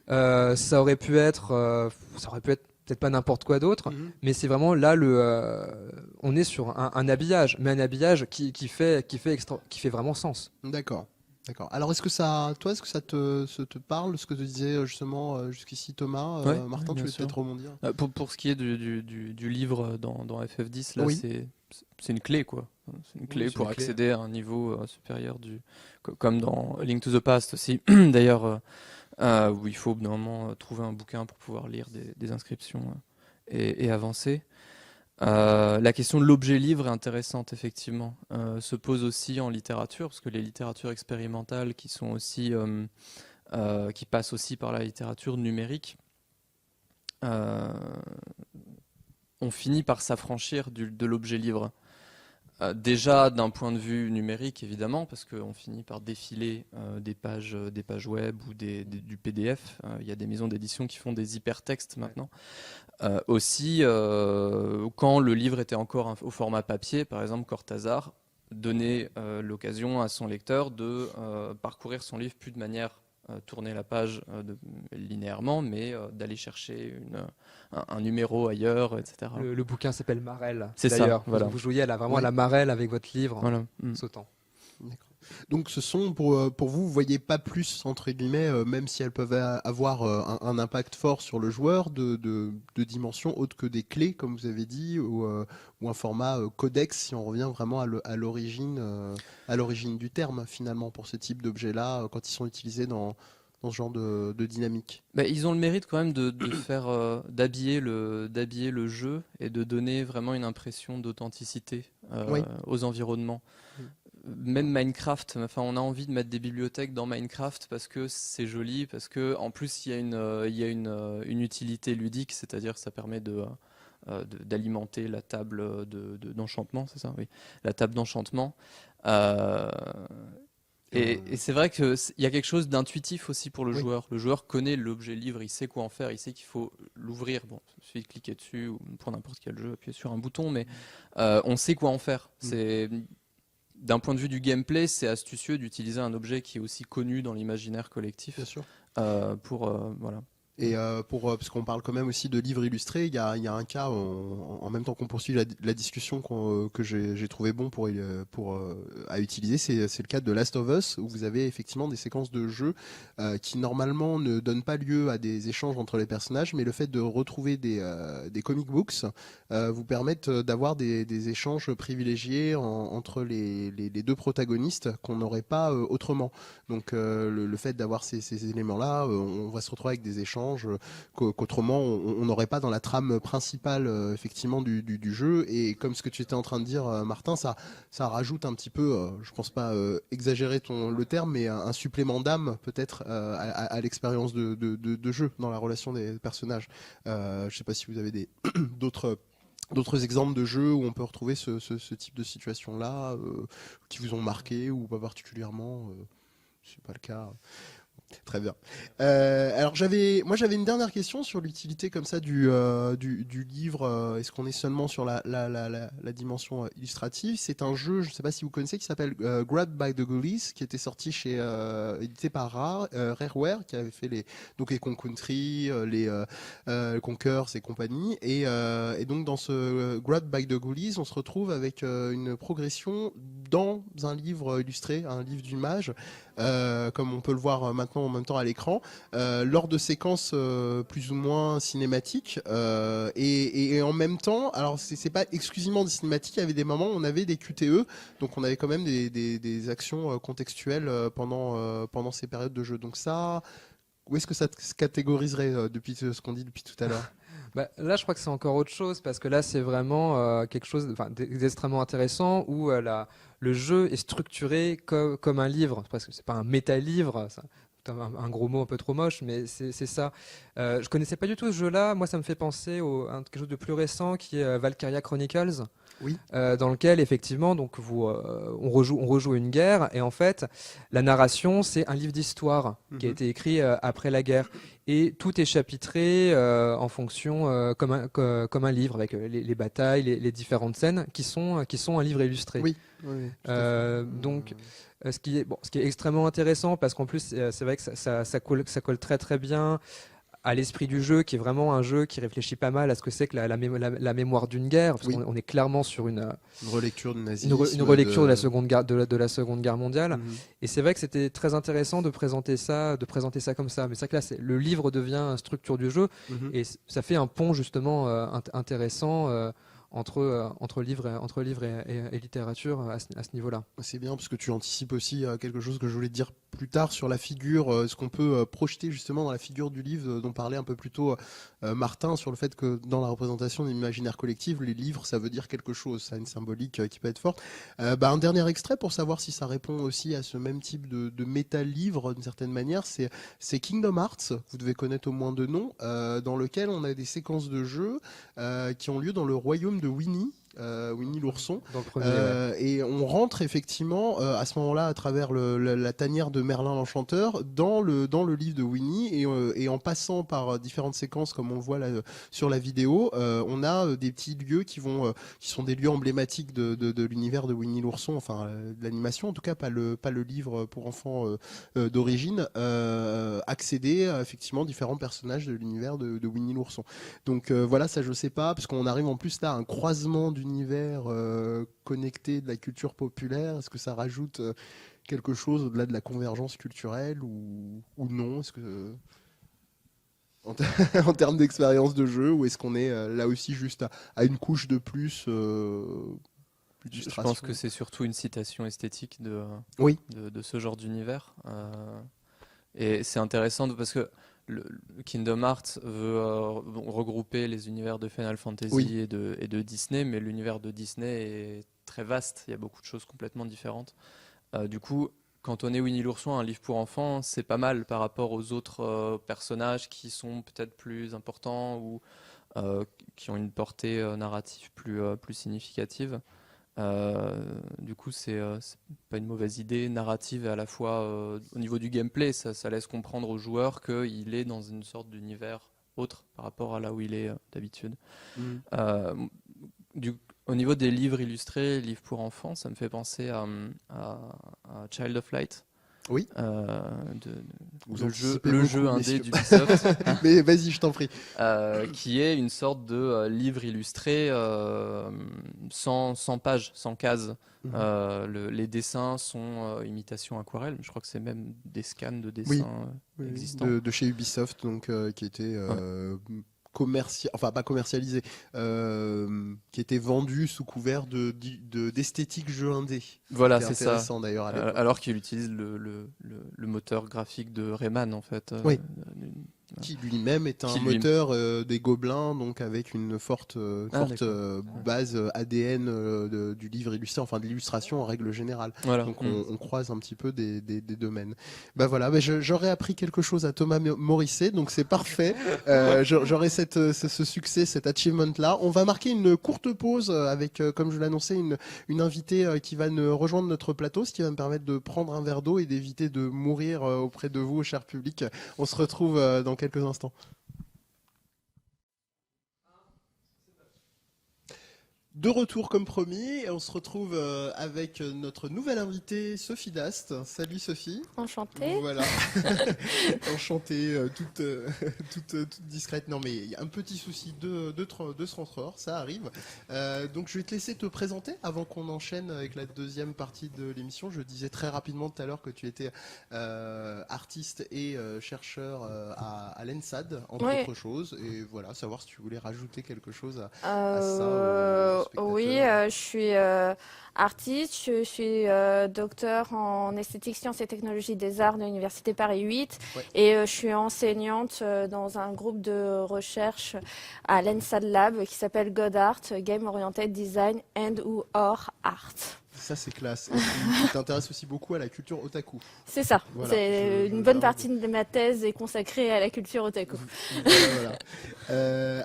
Ça aurait pu être peut-être pas n'importe quoi d'autre, mais c'est vraiment là on est sur un habillage, mais un habillage qui fait vraiment sens. D'accord. Alors est-ce que ça te parle, ce que te disait justement jusqu'ici Thomas? Martin, tu veux peut-être rebondir? Pour ce qui est du livre dans FF10, là, c'est une clé, quoi. C'est une clé pour accéder à un niveau supérieur comme dans Link to the Past aussi. D'ailleurs, où il faut normalement trouver un bouquin pour pouvoir lire des inscriptions et avancer. La question de l'objet livre est intéressante, effectivement. Se pose aussi en littérature, parce que les littératures expérimentales qui sont aussi qui passent aussi par la littérature numérique on finit par s'affranchir de l'objet livre. Déjà d'un point de vue numérique évidemment, parce qu'on finit par défiler des pages web ou du PDF. Il y a des maisons d'édition qui font des hypertextes maintenant. Aussi, quand le livre était encore au format papier, par exemple Cortázar donnait l'occasion à son lecteur de parcourir son livre plus de manière tourner la page linéairement, mais d'aller chercher un numéro ailleurs, etc. Le bouquin s'appelle Marelle. C'est ça, d'ailleurs. voilà. Vous jouiez vraiment à Oui. la Marelle avec votre livre, Voilà. sautant. D'accord. Donc ce sont pour vous, vous voyez pas plus entre guillemets, même si elles peuvent avoir un impact fort sur le joueur, de dimensions autres que des clés, comme vous avez dit, ou un format codex, si on revient vraiment à l'origine du terme finalement pour ce type d'objets-là, quand ils sont utilisés dans ce genre de dynamique. Ils ont le mérite quand même de faire d'habiller le jeu et de donner vraiment une impression d'authenticité Oui. aux environnements. Même Minecraft, enfin, on a envie de mettre des bibliothèques dans Minecraft parce que c'est joli, parce que en plus il y a une utilité ludique, c'est-à-dire que ça permet d'alimenter la table d'enchantement, c'est ça, oui, la table d'enchantement. Et c'est vrai qu'il y a quelque chose d'intuitif aussi pour le Oui. joueur. Le joueur connaît l'objet livre, il sait quoi en faire, il sait qu'il faut l'ouvrir. Bon, il suffit de cliquer dessus ou pour n'importe quel jeu, appuyer sur un bouton, mais on sait quoi en faire. D'un point de vue du gameplay, c'est astucieux d'utiliser un objet qui est aussi connu dans l'imaginaire collectif. Bien sûr. Voilà. Et parce qu'on parle quand même aussi de livres illustrés, il y a un cas, en même temps qu'on poursuit la discussion que j'ai trouvé bon à utiliser, c'est le cas de Last of Us, où vous avez effectivement des séquences de jeu qui normalement ne donnent pas lieu à des échanges entre les personnages, mais le fait de retrouver des comic books vous permettent d'avoir des échanges privilégiés entre les deux protagonistes qu'on n'aurait pas autrement. Donc le fait d'avoir ces éléments-là, on va se retrouver avec des échanges qu'autrement on n'aurait pas dans la trame principale effectivement du jeu. Et comme ce que tu étais en train de dire, Martin, ça rajoute un petit peu, je pense pas exagérer le terme, mais un supplément d'âme peut-être à l'expérience de jeu dans la relation des personnages. Je sais pas si vous avez d'autres exemples de jeux où on peut retrouver ce type de situation-là qui vous ont marqué ou pas particulièrement. C'est pas le cas. Très bien. Alors j'avais une dernière question sur l'utilité comme ça du livre. Est-ce qu'on est seulement sur la dimension illustrative? C'est un jeu, je ne sais pas si vous connaissez, qui s'appelle Grabbed by the Ghoulies, qui était sorti édité par Rareware, qui avait fait les Country, les Conkers et compagnie. Et donc dans ce Grabbed by the Ghoulies, on se retrouve avec une progression dans un livre illustré, un livre d'images. Comme on peut le voir maintenant en même temps à l'écran, lors de séquences plus ou moins cinématiques et en même temps, alors c'est pas exclusivement des cinématiques, il y avait des moments où on avait des QTE, donc on avait quand même des actions contextuelles pendant ces périodes de jeu. Donc ça, où est-ce que ça se catégoriserait depuis ce qu'on dit depuis tout à l'heure? Là, je crois que c'est encore autre chose, parce que là, c'est vraiment quelque chose d'extrêmement intéressant où le jeu est structuré comme un livre, parce que c'est pas un méta-livre, un gros mot un peu trop moche, mais c'est ça. Je connaissais pas du tout ce jeu-là. Moi, ça me fait penser à quelque chose de plus récent qui est Valkyria Chronicles. Oui. Dans lequel effectivement donc on rejoue une guerre, et en fait la narration c'est un livre d'histoire qui a été écrit après la guerre, et tout est chapitré en fonction comme un livre, avec les batailles, les différentes scènes qui sont un livre illustré. Oui. Oui, donc ce qui est extrêmement intéressant, parce qu'en plus c'est vrai que ça colle très très bien à l'esprit du jeu, qui est vraiment un jeu qui réfléchit pas mal à ce que c'est que la mémoire d'une guerre, parce qu'on est clairement sur une relecture du nazisme, une relecture de la Seconde Guerre mondiale. Et c'est vrai que c'était très intéressant de présenter ça comme ça. Mais c'est vrai que là, le livre devient structure du jeu, et ça fait un pont justement intéressant entre livre et littérature à ce niveau-là. C'est bien, parce que tu anticipes aussi quelque chose que je voulais te dire plus tard sur la figure, ce qu'on peut projeter justement dans la figure du livre dont parlait un peu plus tôt Martin, sur le fait que dans la représentation de l'imaginaire collectif, les livres, ça veut dire quelque chose, ça a une symbolique qui peut être forte. Un dernier extrait pour savoir si ça répond aussi à ce même type de méta-livre d'une certaine manière, c'est Kingdom Hearts, vous devez connaître au moins deux noms, dans lequel on a des séquences de jeu qui ont lieu dans le royaume de Winnie. Winnie l'ourson, Dans le premier, et on rentre effectivement à ce moment-là à travers la tanière de Merlin l'Enchanteur dans le livre de Winnie, et en passant par différentes séquences comme on le voit là sur la vidéo, on a des petits lieux qui sont des lieux emblématiques de l'univers de Winnie l'ourson, enfin de l'animation en tout cas, pas le livre pour enfants d'origine, accéder à effectivement différents personnages de l'univers de Winnie l'ourson. Donc voilà, ça je sais pas, parce qu'on arrive en plus là à un croisement d'univers connecté de la culture populaire. Est-ce que ça rajoute quelque chose au-delà de la convergence culturelle ou non? Est-ce que en termes d'expérience de jeu, ou est-ce qu'on est là aussi juste à une couche de plus Je pense que c'est surtout une citation esthétique oui. de ce genre d'univers. Et c'est intéressant parce que le Kingdom Hearts veut regrouper les univers de Final Fantasy oui. et de Disney, mais l'univers de Disney est très vaste, il y a beaucoup de choses complètement différentes. Du coup, quand on est Winnie l'ourson, un livre pour enfants, c'est pas mal par rapport aux autres personnages qui sont peut-être plus importants ou qui ont une portée narrative plus significative. Du coup, c'est pas une mauvaise idée narrative, et à la fois au niveau du gameplay, ça laisse comprendre aux joueurs qu'il est dans une sorte d'univers autre par rapport à là où il est d'habitude. Au niveau des livres illustrés, livres pour enfants, ça me fait penser à Child of Light. Oui. Le jeu indé d'Ubisoft. Mais vas-y, je t'en prie. Qui est une sorte de livre illustré sans pages, sans cases. Les dessins sont imitations aquarelles, mais je crois que c'est même des scans de dessins existants. De chez Ubisoft, donc, qui était pas commercialisé, qui était vendu sous couvert d'esthétique jeu indé. Voilà, c'est ça. D'ailleurs, alors qu'il utilise le moteur graphique de Rayman, en fait. Oui. Qui lui-même est un moteur des Gobelins, donc avec une forte base ADN du livre illustré, enfin de l'illustration en règle générale. Voilà. Donc on croise un petit peu des domaines. Voilà, j'aurais appris quelque chose à Thomas Morisset, donc c'est parfait. J'aurai ce succès, cet achievement-là. On va marquer une courte pause avec, comme je l'annonçais, une invitée qui va nous rejoindre notre plateau, ce qui va me permettre de prendre un verre d'eau et d'éviter de mourir auprès de vous, cher public. On se retrouve dans quelques instants. De retour comme promis, et on se retrouve avec notre nouvelle invitée Sophie Dast. Salut Sophie. Enchantée. Voilà. Enchantée, toute discrète. Non mais il y a un petit souci de transfert, ça arrive. Donc je vais te laisser te présenter avant qu'on enchaîne avec la deuxième partie de l'émission. Je disais très rapidement tout à l'heure que tu étais artiste et chercheur à l'ENSAD, entre autres choses. Et voilà, savoir si tu voulais rajouter quelque chose à ça. Oui, je suis artiste, je suis docteur en esthétique, sciences et technologies des arts de l'Université Paris 8 et je suis enseignante dans un groupe de recherche à l'ENSAD Lab qui s'appelle GodArt, Game Oriented Design and/ou Art. Ça, c'est classe. Et tu t'intéresses aussi beaucoup à la culture otaku. C'est ça. Voilà. C'est une bonne partie de ma thèse est consacrée à la culture otaku. Voilà.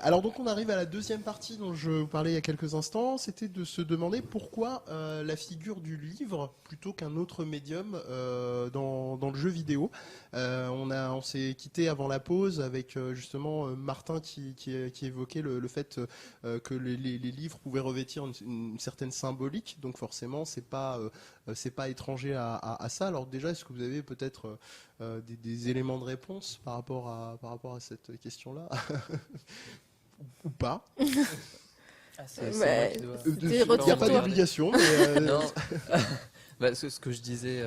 Alors donc on arrive à la deuxième partie dont je vous parlais il y a quelques instants. C'était de se demander pourquoi la figure du livre plutôt qu'un autre médium dans le jeu vidéo. On s'est quitté avant la pause avec justement Martin qui évoquait le fait que les livres pouvaient revêtir une certaine symbolique. Donc forcément c'est pas étranger à ça. Alors déjà, est-ce que vous avez peut-être des éléments de réponse par rapport à cette question-là ou pas? Il n'y a pas d'obligation. Ce que je disais,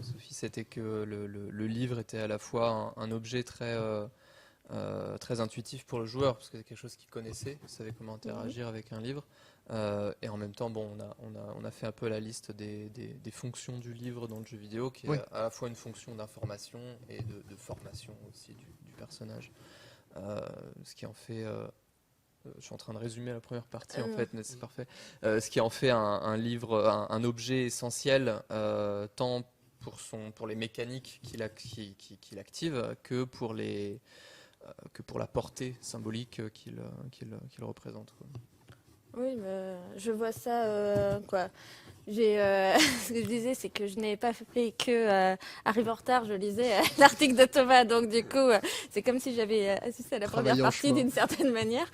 Sophie, c'était que le livre était à la fois un objet très intuitif pour le joueur, parce que c'est quelque chose qu'il connaissait, il savait comment interagir avec un livre, Et en même temps, bon, on a fait un peu la liste des fonctions du livre dans le jeu vidéo, qui est à la fois une fonction d'information et de formation aussi du personnage. Ce qui en fait... je suis en train de résumer la première partie, en fait, mais c'est parfait. Ce qui en fait un livre, un objet essentiel, tant pour les mécaniques qu'il active que pour la portée symbolique qu'il représente, quoi. Oui, je vois ça, quoi. Ce que je disais, c'est que je n'ai pas fait que arriver en retard, je lisais l'article de Thomas, donc du coup, c'est comme si j'avais assisté à la première partie d'une certaine manière.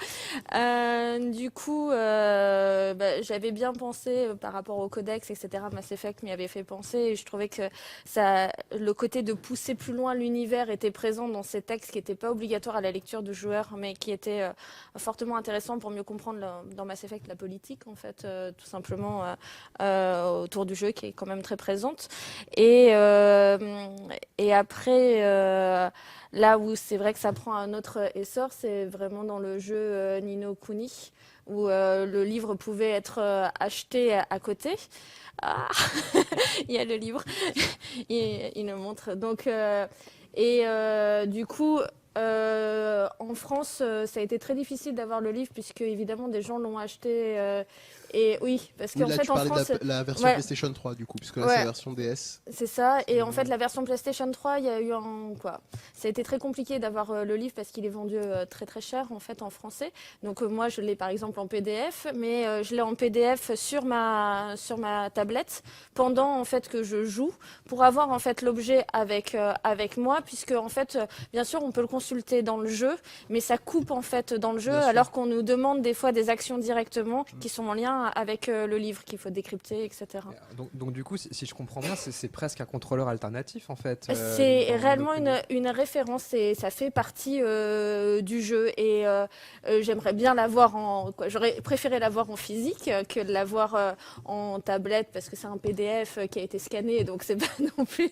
Du coup, j'avais bien pensé par rapport au codex, etc. Mass Effect m'y avait fait penser, et je trouvais que le côté de pousser plus loin l'univers était présent dans ces textes qui n'étaient pas obligatoires à la lecture du joueur, mais qui étaient fortement intéressants pour mieux comprendre dans Mass Effect la politique, en fait, tout simplement. Autour du jeu qui est quand même très présente et après là où c'est vrai que ça prend un autre essor, c'est vraiment dans le jeu Ni no Kuni où le livre pouvait être acheté à côté. Il y a le livre, il le montre donc du coup en France, ça a été très difficile d'avoir le livre puisque évidemment des gens l'ont acheté et oui, parce qu'en fait en France, la version PlayStation 3 du coup, puisque là c'est la version DS. C'est ça. Et en fait la version PlayStation 3, il y a eu ça a été très compliqué d'avoir le livre parce qu'il est vendu très très cher en fait en français. Donc moi je l'ai par exemple en PDF, mais je l'ai en PDF sur ma tablette pendant en fait que je joue pour avoir en fait l'objet avec moi puisque en fait bien sûr on peut le consulter dans le jeu, mais ça coupe en fait dans le jeu alors qu'on nous demande des fois des actions directement qui sont en lien avec le livre qu'il faut décrypter, etc. Donc du coup, si je comprends bien, c'est presque un contrôleur alternatif en fait. C'est réellement une référence et ça fait partie du jeu et j'aimerais bien l'avoir j'aurais préféré l'avoir en physique que de l'avoir en tablette parce que c'est un PDF qui a été scanné donc c'est pas non plus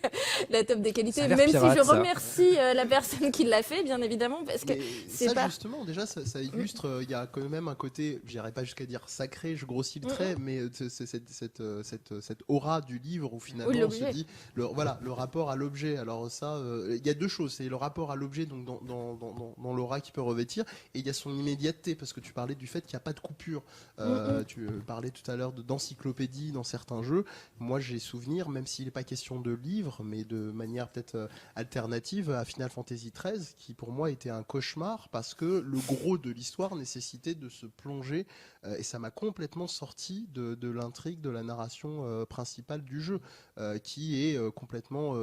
la top des qualités. Même pirate, si je remercie la personne qui l'a fait, bien évidemment, parce que c'est ça pas... justement déjà ça illustre. Il y a quand même un côté, j'irais pas jusqu'à dire sacré, je grossis le trait, mais c'est cette aura du livre où finalement on se dit le rapport à l'objet. Alors ça, il y a deux choses, c'est le rapport à l'objet donc dans l'aura qu'il peut revêtir, et il y a son immédiateté parce que tu parlais du fait qu'il n'y a pas de coupure. Tu parlais tout à l'heure d'encyclopédie dans certains jeux. Moi j'ai souvenir, même s'il n'est pas question de livre, mais de manière peut-être alternative à Final Fantasy XIII, qui pour moi était un cauchemar parce que le gros de l'histoire nécessitait de se plonger et ça m'a complètement sorti de l'intrigue, de la narration principale du jeu, qui est complètement,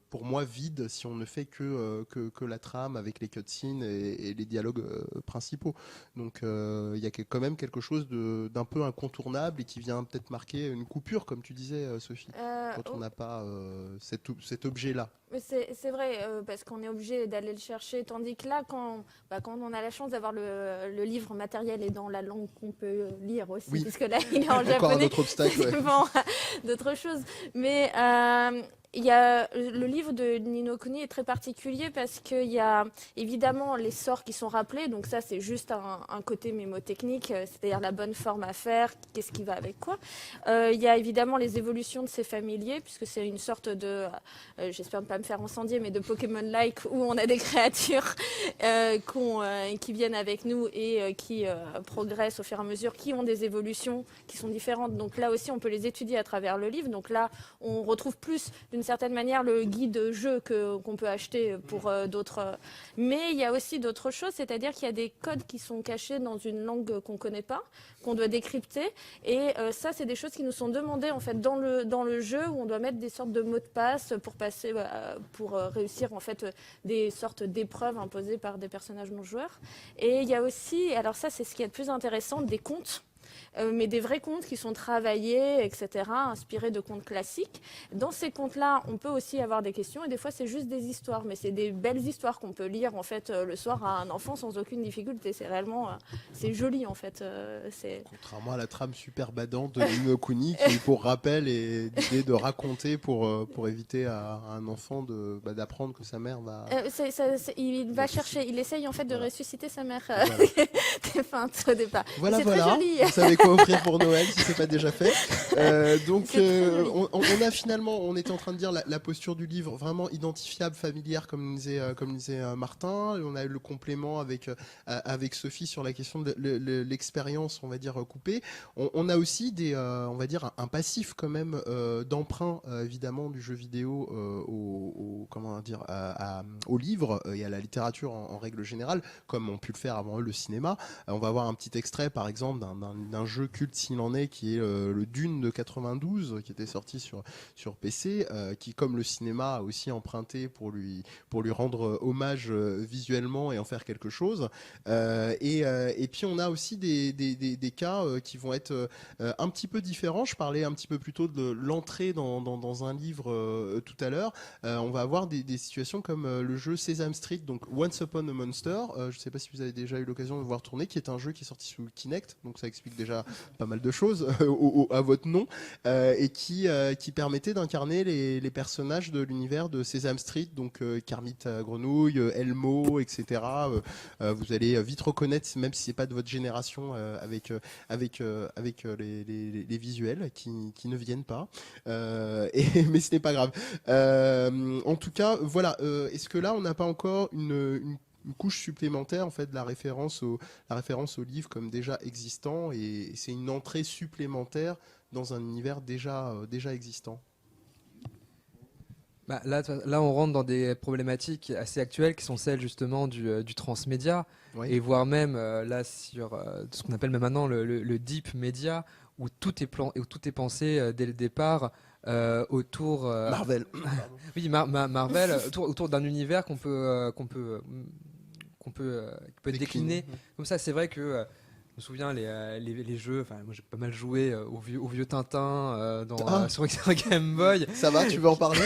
pour moi, vide si on ne fait que la trame avec les cutscenes et les dialogues principaux. Donc il y a quand même quelque chose d'un peu incontournable et qui vient peut-être marquer une coupure, comme tu disais, Sophie, quand on n'a pas cet objet-là. C'est vrai, parce qu'on est obligé d'aller le chercher, tandis que là, quand on a la chance d'avoir le livre matériel et dans la langue qu'on peut lire aussi, puisque là, il est en japonais. Encore un autre obstacle, c'est bon, d'autres choses. Mais il y a le livre de Ni no Kuni est très particulier parce qu'il y a évidemment les sorts qui sont rappelés, donc ça c'est juste un côté mémotechnique, c'est-à-dire la bonne forme à faire, qu'est-ce qui va avec quoi. Il y a évidemment les évolutions de ces familiers, puisque c'est une sorte de, j'espère ne pas me faire incendier, mais de Pokémon-like où on a des créatures qui viennent avec nous et qui progressent au fur et à mesure, qui ont des évolutions qui sont différentes. Donc là aussi on peut les étudier à travers le livre. Donc là on retrouve plus d'une certaine manière le guide jeu qu'on peut acheter pour d'autres. Mais il y a aussi d'autres choses, c'est-à-dire qu'il y a des codes qui sont cachés dans une langue qu'on ne connaît pas, qu'on doit décrypter. Et ça, c'est des choses qui nous sont demandées en fait dans le jeu où on doit mettre des sortes de mots de passe pour réussir en fait des sortes d'épreuves imposées par des personnages non joueurs. Et il y a aussi, alors ça c'est ce qui est le plus intéressant, des contes. Mais des vrais contes qui sont travaillés, etc., inspirés de contes classiques. Dans ces contes-là, on peut aussi avoir des questions, et des fois, c'est juste des histoires, mais c'est des belles histoires qu'on peut lire, en fait, le soir à un enfant sans aucune difficulté. C'est réellement, c'est joli, en fait. Contrairement à la trame super badante de Ni no Kuni, qui, pour rappel, est l'idée de raconter pour éviter à un enfant d'apprendre que sa mère va... il va chercher, il essaye, en fait, de ressusciter sa mère. Voilà. Défunte au départ. Voilà. Très joli. savez quoi offrir pour Noël si c'est pas déjà fait. Donc on a finalement, on était en train de dire la posture du livre vraiment identifiable, familière, comme disait Martin. On a eu le complément avec Sophie sur la question de l'expérience, on va dire coupée. On a aussi on va dire un passif quand même d'emprunt évidemment du jeu vidéo au livre et à la littérature en règle générale, comme on pu le faire avant eux le cinéma. On va avoir un petit extrait par exemple d'un jeu culte s'il en est, qui est le Dune de 92, qui était sorti sur PC, qui comme le cinéma a aussi emprunté pour lui rendre hommage visuellement et en faire quelque chose. Et puis on a aussi des cas qui vont être un petit peu différents. Je parlais un petit peu plus tôt de l'entrée dans un livre tout à l'heure. On va avoir des situations comme le jeu Sesame Street, donc Once Upon a Monster. Je ne sais pas si vous avez déjà eu l'occasion de le voir tourner, qui est un jeu qui est sorti sous Kinect, donc ça explique déjà pas mal de choses à votre nom, et qui permettait d'incarner les personnages de l'univers de Sesame Street, donc Kermit Grenouille, Elmo, etc. Vous allez vite reconnaître, même si c'est pas de votre génération, avec les visuels qui ne viennent pas. Mais ce n'est pas grave. En tout cas, voilà. Est-ce que là, on n'a pas encore une couche supplémentaire en fait de la référence au livre comme déjà existant, et c'est une entrée supplémentaire dans un univers déjà existant? Là, on rentre dans des problématiques assez actuelles qui sont celles justement du transmédia, Oui. et voire même là sur ce qu'on appelle même maintenant le deep media, où tout est pensé dès le départ autour Marvel. oui, Marvel, autour d'un univers qui peut décliner comme ça. C'est vrai que je me souviens les jeux, enfin moi j'ai pas mal joué au vieux Tintin sur Game Boy. Ça va, tu veux en parler?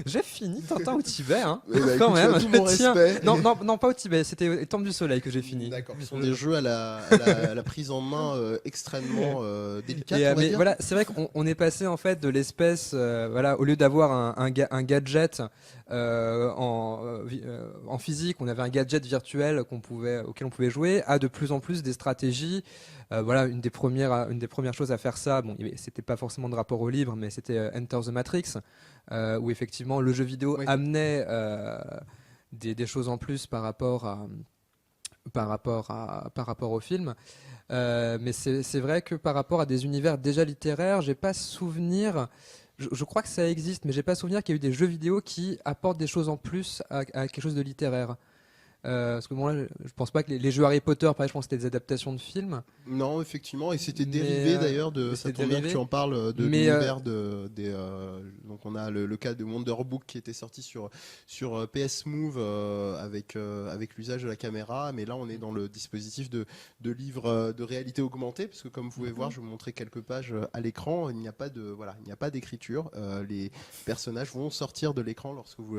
J'ai fini Tintin au Tibet, hein. Quand même. Tout mon respect. Non, pas au Tibet, c'était les Temples du Soleil que j'ai fini. D'accord. Ce sont des jeux à la prise en main extrêmement délicate. Mais voilà, c'est vrai qu'on est passé en fait de l'espèce, voilà, au lieu d'avoir un gadget en physique, on avait un gadget virtuel auquel on pouvait jouer, à de plus en plus des stratégies. Voilà, une des premières choses à faire ça, bon, c'était pas forcément de rapport au livre, mais c'était Enter the Matrix, où effectivement le jeu vidéo amenait des choses en plus par rapport au film. Mais c'est vrai que par rapport à des univers déjà littéraires, j'ai pas souvenir. Je crois que ça existe, mais j'ai pas souvenir qu'il y a eu des jeux vidéo qui apportent des choses en plus à quelque chose de littéraire. Parce que bon, là, je pense pas que les jeux Harry Potter, par exemple, je pense que c'était des adaptations de films. Non, effectivement, et c'était dérivé d'ailleurs de. Ça tombe bien que tu en parles de l'univers donc on a le cas de Wonderbook qui était sorti sur PS Move avec l'usage de la caméra, mais là on est dans le dispositif de livre de réalité augmentée, parce que comme vous pouvez voir, je vais vous montrer quelques pages à l'écran. Il n'y a pas d'écriture. Les personnages vont sortir de l'écran lorsque vous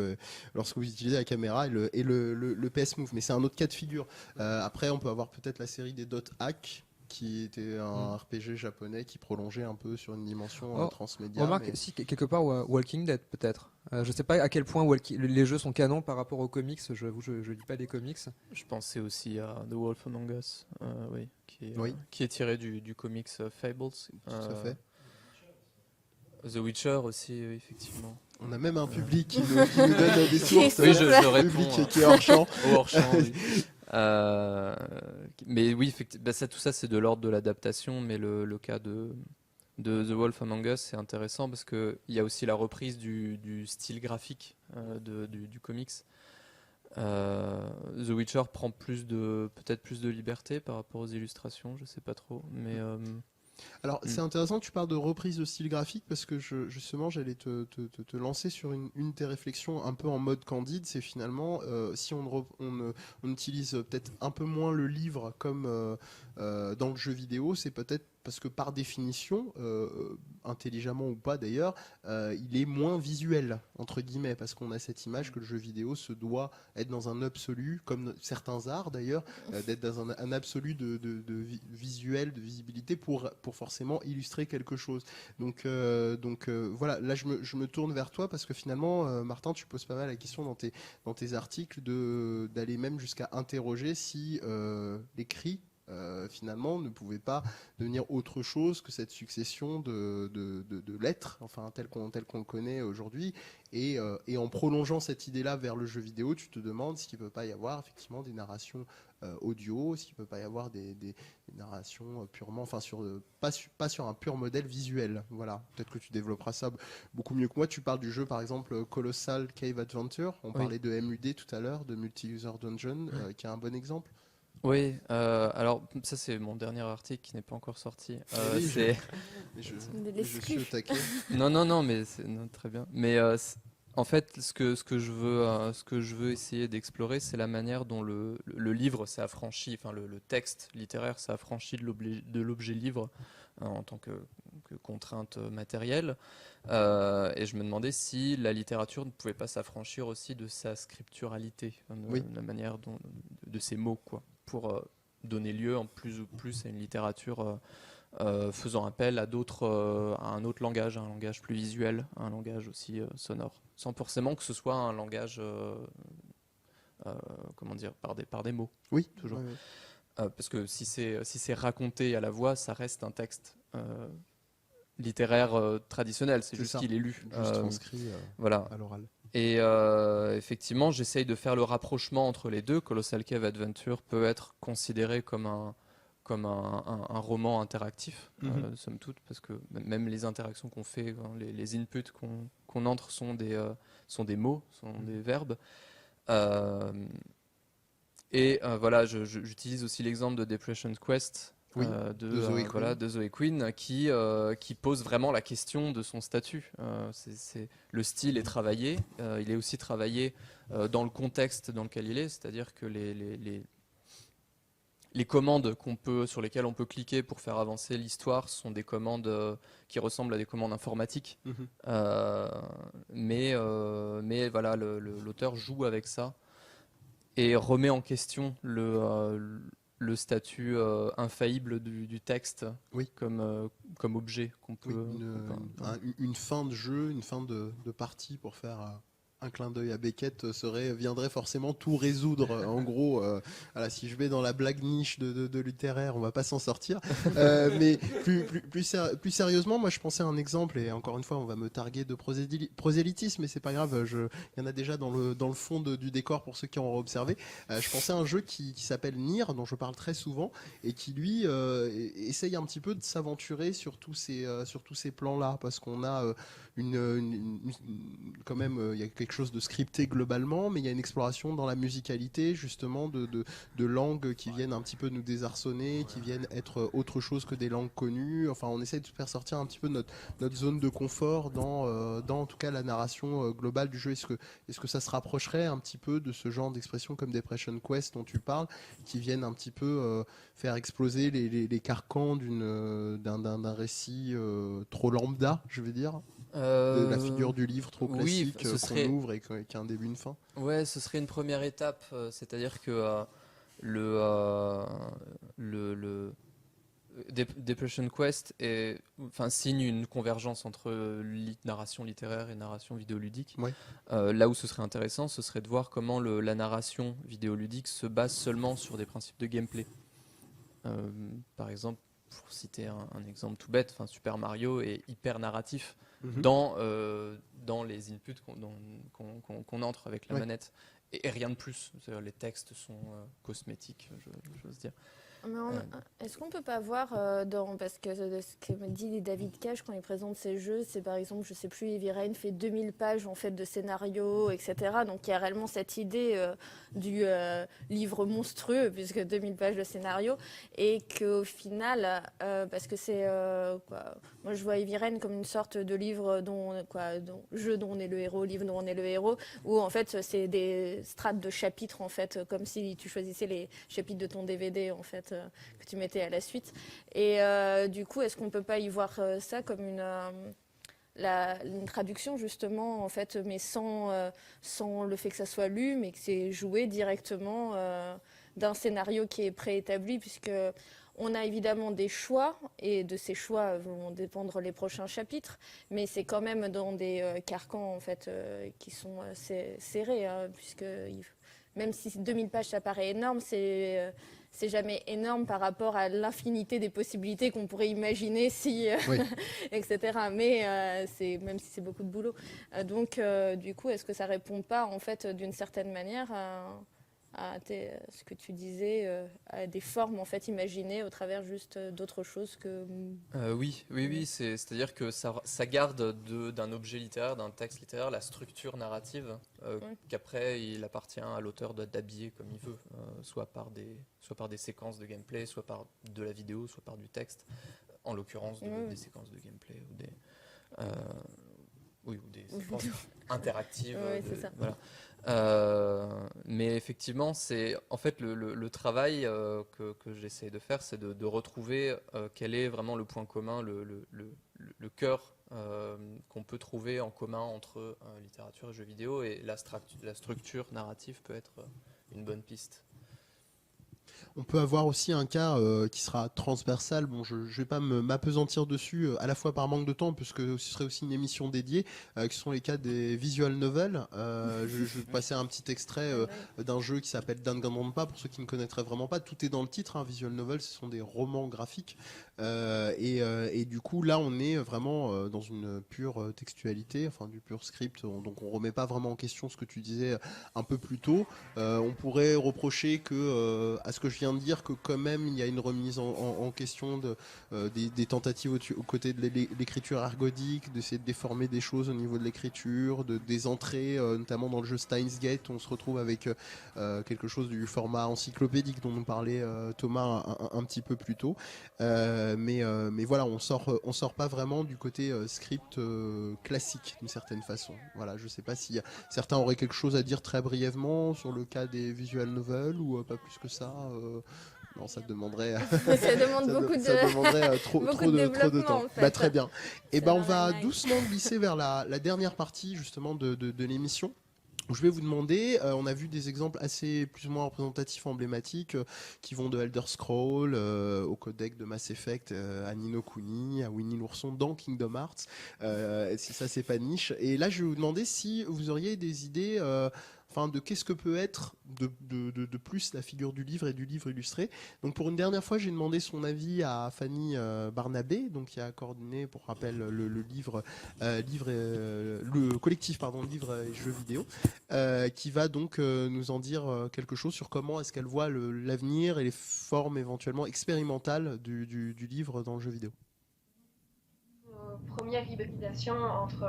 utilisez la caméra et le PS Move, mais c'est un autre cas de figure. Après, on peut avoir peut-être la série des Dot Hack, qui était un RPG japonais qui prolongeait un peu sur une dimension transmédia. Remarque, si quelque part Walking Dead peut-être. Je sais pas à quel point les jeux sont canons par rapport aux comics. Je lis pas les comics. Je pensais aussi à The Wolf Among Us, qui est tiré du comics Fables. Tout à fait. The Witcher aussi, effectivement. On a même un public qui nous donne des sources. Oui, je réponds. Public qui est hors champ. Hors champ, oui. Mais oui, tout ça c'est de l'ordre de l'adaptation, mais le cas de The Wolf Among Us, c'est intéressant parce qu'il y a aussi la reprise du style graphique du comics. The Witcher prend peut-être plus de liberté par rapport aux illustrations, je sais pas trop, mais alors c'est intéressant que tu parles de reprise de style graphique, parce que justement j'allais te lancer sur une de tes réflexions un peu en mode candide. C'est finalement si on utilise peut-être un peu moins le livre comme dans le jeu vidéo, c'est peut-être parce que par définition, intelligemment ou pas d'ailleurs, il est moins visuel, entre guillemets, parce qu'on a cette image que le jeu vidéo se doit être dans un absolu, comme certains arts d'ailleurs, d'être dans un absolu de visuel, de visibilité pour forcément illustrer quelque chose. Donc voilà, là je me tourne vers toi, parce que finalement, Martin, tu poses pas mal la question dans tes articles d'aller même jusqu'à interroger si l'écrit finalement ne pouvait pas devenir autre chose que cette succession de lettres, enfin tel qu'on le connaît aujourd'hui. Et en prolongeant cette idée-là vers le jeu vidéo, tu te demandes s'il ne peut pas y avoir effectivement des narrations audio, s'il ne peut pas y avoir des narrations purement, enfin pas sur un pur modèle visuel. Voilà, peut-être que tu développeras ça beaucoup mieux que moi. Tu parles du jeu par exemple Colossal Cave Adventure, on parlait de MUD tout à l'heure, de Multi-User Dungeon, qui est un bon exemple. Oui, alors ça c'est mon dernier article qui n'est pas encore sorti. Oui, c'est... je suis au taquet. Non, mais c'est très bien. Mais en fait, ce que je veux essayer d'explorer, c'est la manière dont le livre s'est affranchi, enfin le texte littéraire s'est affranchi de l'objet livre en tant que contrainte matérielle. Et je me demandais si la littérature ne pouvait pas s'affranchir aussi de sa scripturalité, de la manière de ses mots, quoi, pour donner lieu en plus ou plus à une littérature faisant appel à un autre langage, un langage plus visuel, un langage aussi sonore, sans forcément que ce soit un langage, comment dire, par des mots. Oui, toujours. Oui. Parce que si c'est raconté à la voix, ça reste un texte littéraire traditionnel. C'est juste qu'il est lu, juste transcrit voilà. à l'oral. Et effectivement, j'essaye de faire le rapprochement entre les deux. Colossal Cave Adventure peut être considéré comme un roman interactif, somme toute, parce que même les interactions qu'on fait, les inputs qu'on entre sont des mots, sont des verbes. Et voilà, j'utilise aussi l'exemple de Depression Quest, de Zoe Quinn, qui pose vraiment la question de son statut. Le style est travaillé, il est aussi travaillé dans le contexte dans lequel il est, c'est-à-dire que les commandes sur lesquelles on peut cliquer pour faire avancer l'histoire sont des commandes qui ressemblent à des commandes informatiques. Mais voilà, l'auteur joue avec ça et remet en question le statut infaillible du texte comme objet qu'on peut... Une fin de jeu, une fin de partie pour faire... un clin d'œil à Beckett viendrait forcément tout résoudre. En gros, voilà, si je vais dans la blague niche de littéraire, on va pas s'en sortir. Mais plus sérieusement, moi je pensais à un exemple, et encore une fois, on va me targuer de prosélytisme, mais c'est pas grave, il y en a déjà dans le fond du décor pour ceux qui auront observé. Je pensais à un jeu qui s'appelle Nier, dont je parle très souvent, et qui lui essaye un petit peu de s'aventurer sur tous ces plans-là, parce qu'on a quand même, il y a quelque chose de scripté globalement, mais il y a une exploration dans la musicalité, justement, de langues qui viennent un petit peu nous désarçonner, qui viennent être autre chose que des langues connues. Enfin, on essaie de faire sortir un petit peu notre zone de confort dans en tout cas la narration globale du jeu. Est-ce que ça se rapprocherait un petit peu de ce genre d'expression comme Depression Quest dont tu parles, qui viennent un petit peu faire exploser les carcans d'un récit trop lambda, je veux dire, de la figure du livre trop classique qu'on ouvre et qui a un début, une fin. Ouais, ce serait une première étape, c'est-à-dire que Depression Quest signe une convergence entre narration littéraire et narration vidéoludique. Là où ce serait intéressant, ce serait de voir comment la narration vidéoludique se base seulement sur des principes de gameplay. Par exemple, pour citer un exemple tout bête, Super Mario est hyper narratif dans les inputs qu'on entre avec la manette, et rien de plus. Les textes sont cosmétiques, j'ose dire. Est-ce qu'on peut pas voir parce que ce que me dit David Cage quand il présente ses jeux, c'est par exemple, je sais plus, Heavy Rain fait 2000 pages en fait de scénario, etc. Donc il y a réellement cette idée du livre monstrueux, puisque 2000 pages de scénario, et qu'au final, parce que c'est moi je vois Heavy Rain comme une sorte de livre jeu dont on est le héros, livre dont on est le héros, où en fait c'est des strates de chapitres en fait, comme si tu choisissais les chapitres de ton DVD en fait, que tu mettais à la suite. Et du coup, est-ce qu'on peut pas y voir ça comme une traduction justement en fait, mais sans le fait que ça soit lu, mais que c'est joué directement d'un scénario qui est préétabli, puisque on a évidemment des choix, et de ces choix vont dépendre les prochains chapitres, mais c'est quand même dans des carcans en fait qui sont serrés, puisque même si 2000 pages ça paraît énorme, c'est jamais énorme par rapport à l'infinité des possibilités qu'on pourrait imaginer si, Oui. etc. Mais même si c'est beaucoup de boulot. Donc, du coup, est-ce que ça répond pas, en fait, d'une certaine manière à ce que tu disais, à des formes en fait imaginées au travers juste d'autres choses que... Oui, c'est-à-dire que ça garde d'un objet littéraire, d'un texte littéraire, la structure narrative qu'après il appartient à l'auteur d'habiller comme il veut, soit par des séquences de gameplay, soit par de la vidéo, soit par du texte, en l'occurrence des séquences de gameplay ou des séquences interactives. C'est ça. Voilà. Mais effectivement, c'est en fait le travail que j'essaie de faire, c'est de retrouver quel est vraiment le point commun, le cœur qu'on peut trouver en commun entre littérature et jeux vidéo, et la structure narrative peut être une bonne piste. On peut avoir aussi un cas qui sera transversal. Bon, je ne vais pas m'appesantir dessus, à la fois par manque de temps, puisque ce serait aussi une émission dédiée, qui sont les cas des visual novels. Je vais passer un petit extrait d'un jeu qui s'appelle Danganronpa, pour ceux qui ne connaîtraient vraiment pas. Tout est dans le titre, hein. Visual novel, ce sont des romans graphiques. Et du coup, là, on est vraiment dans une pure textualité, enfin du pur script. Donc, on ne remet pas vraiment en question ce que tu disais un peu plus tôt. On pourrait reprocher à ce que je viens de dire, que quand même il y a une remise en question des tentatives aux côtés de l'écriture ergodique, d'essayer de déformer des choses au niveau de l'écriture, des entrées, notamment dans le jeu Steins Gate, on se retrouve avec quelque chose du format encyclopédique dont nous parlait Thomas un petit peu plus tôt. Mais voilà, on sort pas vraiment du côté script classique d'une certaine façon. Voilà, je sais pas si certains auraient quelque chose à dire très brièvement sur le cas des visual novels ou pas plus que ça. Non, ça demanderait. Ça demande ça demanderait trop de temps. En fait. Très bien. Et on va doucement glisser vers la dernière partie justement de l'émission. Je vais vous demander, on a vu des exemples assez plus ou moins représentatifs, emblématiques, qui vont de Elder Scrolls au codec de Mass Effect, à Ni no Kuni, à Winnie l'ourson dans Kingdom Hearts, si ça c'est pas niche. Et là, je vais vous demander si vous auriez des idées de qu'est-ce que peut être de plus la figure du livre et du livre illustré. Donc pour une dernière fois, j'ai demandé son avis à Fanny Barnabé, donc qui a coordonné, pour rappel, le collectif livres et jeux vidéo, qui va donc nous en dire quelque chose sur comment est-ce qu'elle voit l'avenir et les formes éventuellement expérimentales du livre dans le jeu vidéo. Première hybridation entre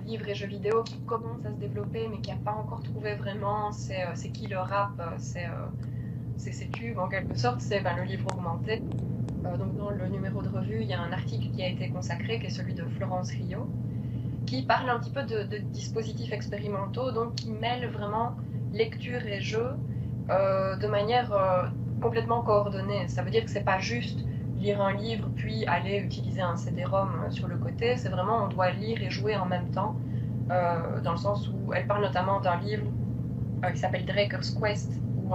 livres et jeux vidéo qui commence à se développer mais qui n'a pas encore trouvé vraiment c'est qui le rap, c'est tubes en quelque sorte, c'est le livre augmenté. Donc dans le numéro de revue, il y a un article qui a été consacré, qui est celui de Florence Rio, qui parle un petit peu de dispositifs expérimentaux, donc qui mêlent vraiment lecture et jeu de manière complètement coordonnée. Ça veut dire que c'est pas juste lire un livre puis aller utiliser un CD-ROM sur le côté, c'est vraiment on doit lire et jouer en même temps, dans le sens où elle parle notamment d'un livre qui s'appelle Draker's Quest, où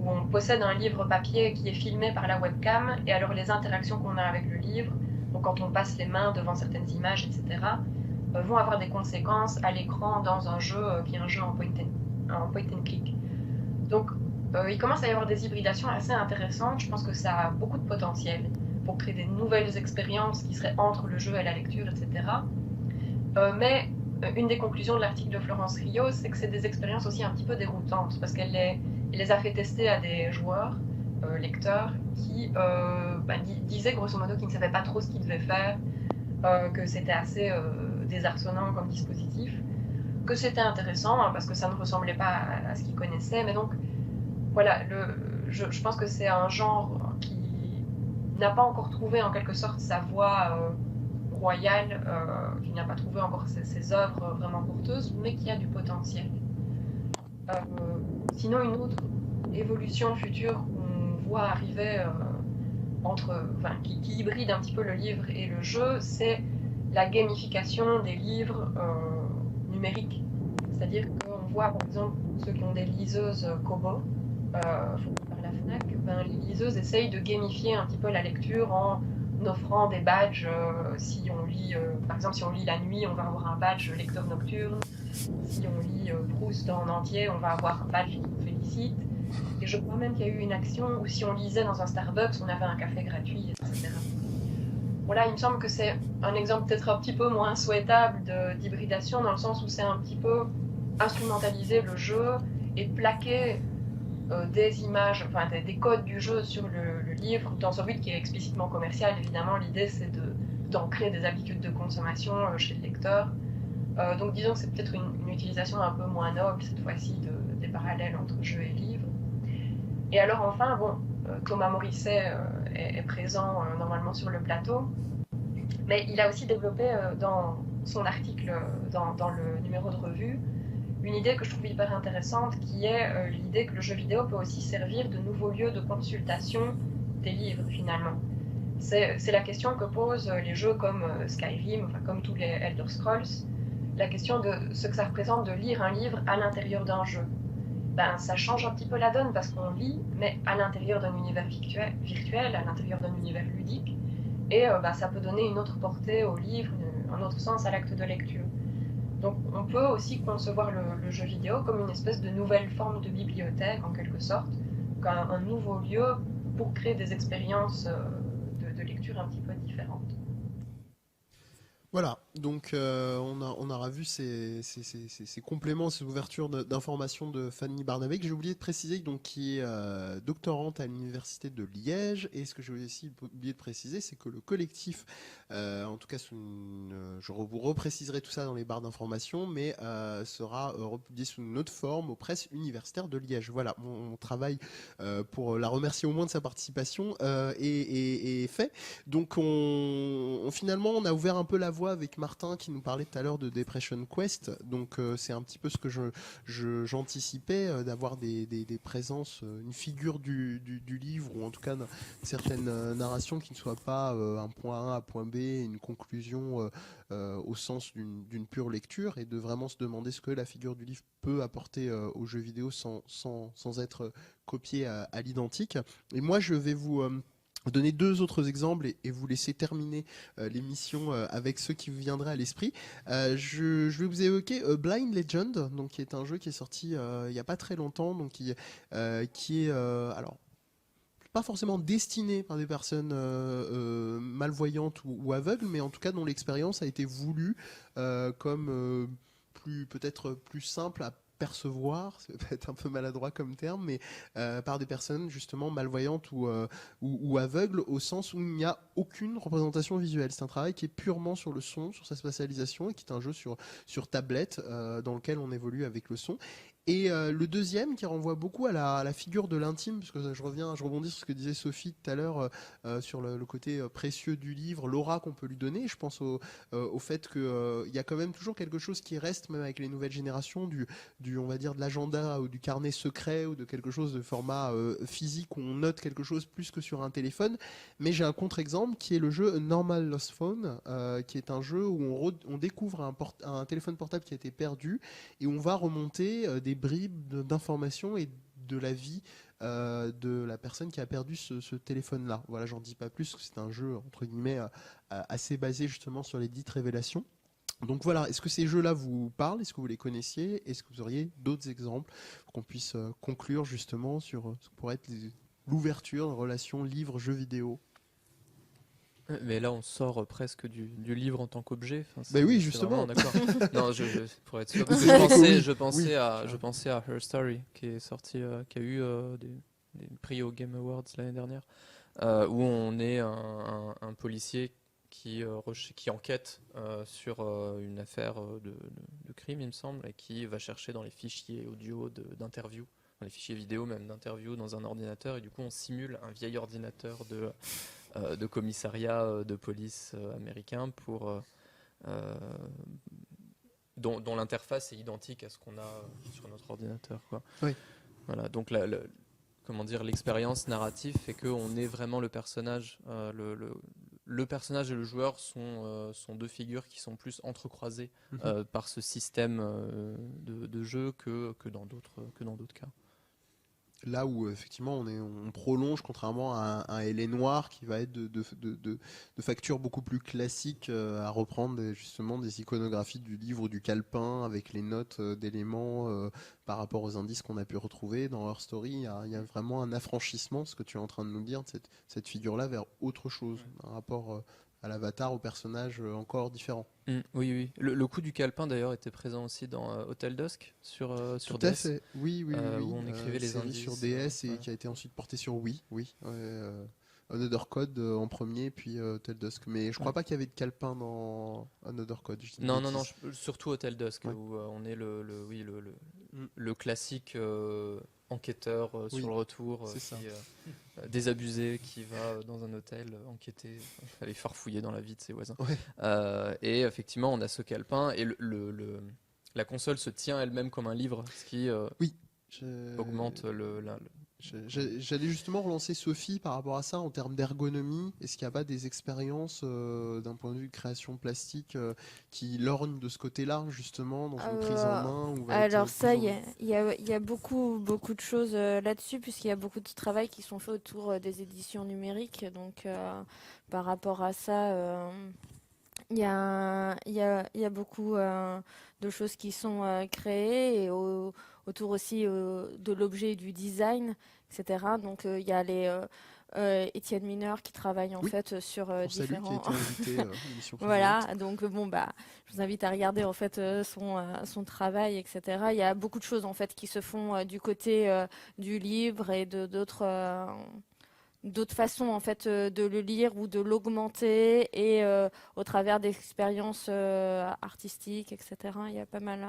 on possède un livre papier qui est filmé par la webcam, et alors les interactions qu'on a avec le livre, donc quand on passe les mains devant certaines images, etc., vont avoir des conséquences à l'écran dans un jeu qui est un jeu en point and click. Donc il commence à y avoir des hybridations assez intéressantes. Je pense que ça a beaucoup de potentiel pour créer des nouvelles expériences qui seraient entre le jeu et la lecture, etc. Mais une des conclusions de l'article de Florence Rio, c'est que c'est des expériences aussi un petit peu déroutantes, parce qu'elle les a fait tester à des joueurs, lecteurs, qui disaient grosso modo qu'ils ne savaient pas trop ce qu'ils devaient faire, que c'était assez désarçonnant comme dispositif, que c'était intéressant, parce que ça ne ressemblait pas à ce qu'ils connaissaient, mais donc voilà, je pense que c'est un genre qui n'a pas encore trouvé en quelque sorte sa voie royale, qui n'a pas trouvé encore ses œuvres vraiment porteuses, mais qui a du potentiel. Sinon, une autre évolution future qu'on voit arriver qui hybride un petit peu le livre et le jeu, c'est la gamification des livres numériques. C'est-à-dire qu'on voit par exemple ceux qui ont des liseuses Kobo, fournies par la Fnac, les liseuses essayent de gamifier un petit peu la lecture en offrant des badges. Si on lit, par exemple, si on lit la nuit, on va avoir un badge lecteur nocturne. Si on lit Proust en entier, on va avoir un badge qui nous félicite. Et je crois même qu'il y a eu une action où si on lisait dans un Starbucks, on avait un café gratuit, etc. Voilà, il me semble que c'est un exemple peut-être un petit peu moins souhaitable d'hybridation, dans le sens où c'est un petit peu instrumentaliser le jeu et plaquer des images, enfin des codes du jeu sur le livre, dans un but qui est explicitement commercial. Évidemment, l'idée c'est d'ancrer des habitudes de consommation chez le lecteur. Donc disons que c'est peut-être une utilisation un peu moins noble cette fois-ci des parallèles entre jeu et livre. Et alors enfin, bon, Thomas Morisset est présent normalement sur le plateau, mais il a aussi développé dans son article, dans le numéro de revue, une idée que je trouve hyper intéressante, qui est l'idée que le jeu vidéo peut aussi servir de nouveau lieu de consultation des livres finalement. C'est la question que posent les jeux comme Skyrim, enfin, comme tous les Elder Scrolls, la question de ce que ça représente de lire un livre à l'intérieur d'un jeu. Ben, ça change un petit peu la donne parce qu'on lit, mais à l'intérieur d'un univers virtuel, à l'intérieur d'un univers ludique, et ben, ça peut donner une autre portée au livre, un autre sens à l'acte de lecture. Donc on peut aussi concevoir le jeu vidéo comme une espèce de nouvelle forme de bibliothèque en quelque sorte, un nouveau lieu pour créer des expériences de lecture un petit peu différentes. Voilà, donc on aura vu ces compléments, ces ouvertures d'informations de Fanny Barnabé. J'ai oublié de préciser donc, qui est doctorante à l'université de Liège. Et ce que j'ai aussi oublié de préciser, c'est que le collectif, en tout cas, je vous repréciserai tout ça dans les barres d'informations, mais sera republié sous une autre forme aux presses universitaires de Liège. Voilà, mon travail pour la remercier au moins de sa participation est fait. Donc finalement, on a ouvert un peu la voie avec Martin qui nous parlait tout à l'heure de Depression Quest. Donc c'est un petit peu ce que j'anticipais, d'avoir des présences, une figure du livre, ou en tout cas certaines narrations qui ne soient pas un point A à point B, une conclusion au sens d'une pure lecture, et de vraiment se demander ce que la figure du livre peut apporter au jeu vidéo sans être copié à l'identique. Et moi je vais vous donner deux autres exemples et vous laisser terminer l'émission avec ceux qui vous viendraient à l'esprit. Je vais vous évoquer Blind Legend, donc, qui est un jeu qui est sorti il n'y a pas très longtemps, donc qui est alors pas forcément destiné par des personnes malvoyantes ou aveugles, mais en tout cas dont l'expérience a été voulue comme peut-être plus simple à percevoir, c'est peut-être un peu maladroit comme terme, mais par des personnes justement malvoyantes ou aveugles, au sens où il n'y a aucune représentation visuelle. C'est un travail qui est purement sur le son, sur sa spatialisation, et qui est un jeu sur tablette dans lequel on évolue avec le son. Et le deuxième qui renvoie beaucoup à la figure de l'intime, parce que je rebondis sur ce que disait Sophie tout à l'heure sur le côté précieux du livre, l'aura qu'on peut lui donner. Je pense au fait qu'il y a quand même toujours quelque chose qui reste, même avec les nouvelles générations, on va dire, de l'agenda ou du carnet secret, ou de quelque chose de format physique où on note quelque chose plus que sur un téléphone. Mais j'ai un contre-exemple qui est le jeu Normal Lost Phone, qui est un jeu où on découvre un téléphone portable qui a été perdu, et on va remonter des bribes d'informations et de la vie de la personne qui a perdu ce téléphone-là. Voilà, j'en dis pas plus, c'est un jeu entre guillemets assez basé justement sur les dites révélations. Donc voilà, est-ce que ces jeux-là vous parlent? Est-ce que vous les connaissiez? Est-ce que vous auriez d'autres exemples pour qu'on puisse conclure justement sur ce que pourrait être l'ouverture de relations livre-jeu vidéo? Mais là, on sort presque du livre en tant qu'objet. Enfin, Ben oui, justement. D'accord. Non, pour être sûr, parce que je pensais à Her Story, qui est sorti, qui a eu des prix au Game Awards l'année dernière, où on est un policier qui enquête sur une affaire de crime, il me semble, et qui va chercher dans les fichiers audio d'interviews, dans les fichiers vidéo même d'interviews dans un ordinateur, et du coup on simule un vieil ordinateur de commissariat de police américain dont l'interface est identique à ce qu'on a sur notre ordinateur, quoi. Oui. Voilà, donc comment dire, l'expérience narrative fait qu'on est vraiment le personnage. Le personnage et le joueur sont deux figures qui sont plus entrecroisées par ce système de jeu que dans d'autres cas. Là où effectivement on prolonge, contrairement à un LA noir qui va être de facture beaucoup plus classique, à reprendre justement des iconographies du livre ou du calepin avec les notes d'éléments par rapport aux indices qu'on a pu retrouver dans Her Story. Il y a vraiment un affranchissement, ce que tu es en train de nous dire, de cette figure-là vers autre chose, un rapport à l'avatar, au personnage encore différent. Oui, oui. Le coup du calepin d'ailleurs était présent aussi dans Hotel Dusk sur Tout à DS, fait. Oui, oui, oui. où on écrivait les série indices sur DS et ouais. qui a été ensuite porté sur Wii. Oui. Another Code en premier, puis Hotel Dusk. Mais je crois pas qu'il y avait de calepin dans Another Code. Je dis une Non, bêtise. surtout Hotel Dusk, Ouais. où on est Mm. le classique enquêteur Oui, sur le retour, c'est ça. désabusé, qui va dans un hôtel enquêter, aller farfouiller dans la vie de ses voisins. Ouais. Et effectivement, on a ce calepin, et la console se tient elle-même comme un livre, ce qui Oui. augmente J'allais justement relancer Sophie par rapport à ça en termes d'ergonomie. Est-ce qu'il n'y a pas des expériences d'un point de vue de création plastique qui lorgnent de ce côté-là, justement, dans une prise en main où va Alors être ça, plus il y a beaucoup de choses là-dessus, puisqu'il y a beaucoup de travail qui sont faits autour des éditions numériques. Donc par rapport à ça, il y a beaucoup de choses qui sont créées et autour aussi de l'objet et du design, etc. Donc il y a Étienne Mineur qui travaille en Oui, fait sur on salue, qui a différents. été invité à l'émission Voilà, précédente. donc bon je vous invite à regarder en fait son travail, etc. Il y a beaucoup de choses en fait qui se font du côté du livre et de d'autres façons en fait de le lire ou de l'augmenter et au travers d'expériences artistiques, etc. Il y a pas mal.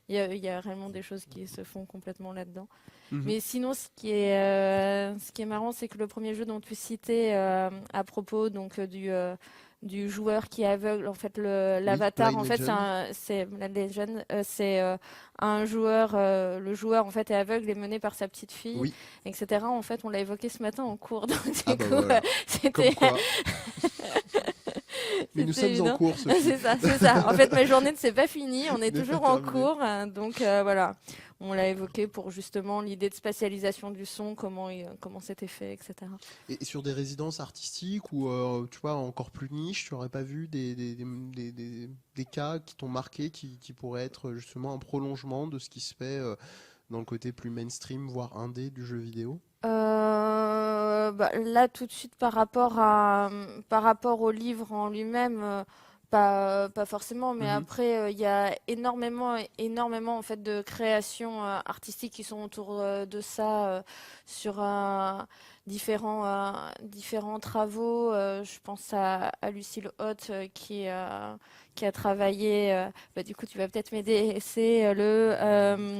Il y a réellement des choses qui se font complètement là-dedans. Mhm. Mais sinon, ce qui est marrant, c'est que le premier jeu dont tu citais à propos donc du joueur qui est aveugle, en fait, l'avatar, Blind en fait, Legend. c'est la légende, c'est un joueur, le joueur en fait est aveugle et mené par sa petite fille, Oui. etc. En fait, on l'a évoqué ce matin en cours, donc du Ah bah coup, voilà. c'était. Comme quoi. Mais nous C'était sommes en évident. cours, Sophie. C'est ça, c'est ça. En fait, ma journée ne s'est pas finie, on est N'est toujours pas en terminée. cours, donc voilà. On l'a évoqué pour justement l'idée de spatialisation du son, comment c'était fait, etc. Et sur des résidences artistiques ou tu vois encore plus niche, tu n'aurais pas vu des cas qui t'ont marqué, qui pourraient être justement un prolongement de ce qui se fait dans le côté plus mainstream, voire indé du jeu vidéo? Là, tout de suite, par rapport au livre en lui-même, pas forcément, mais Mhm. après, il y a énormément en fait de créations artistiques qui sont autour de ça sur différents travaux. Je pense à Lucille Haute qui a travaillé. Du coup, tu vas peut-être m'aider. C'est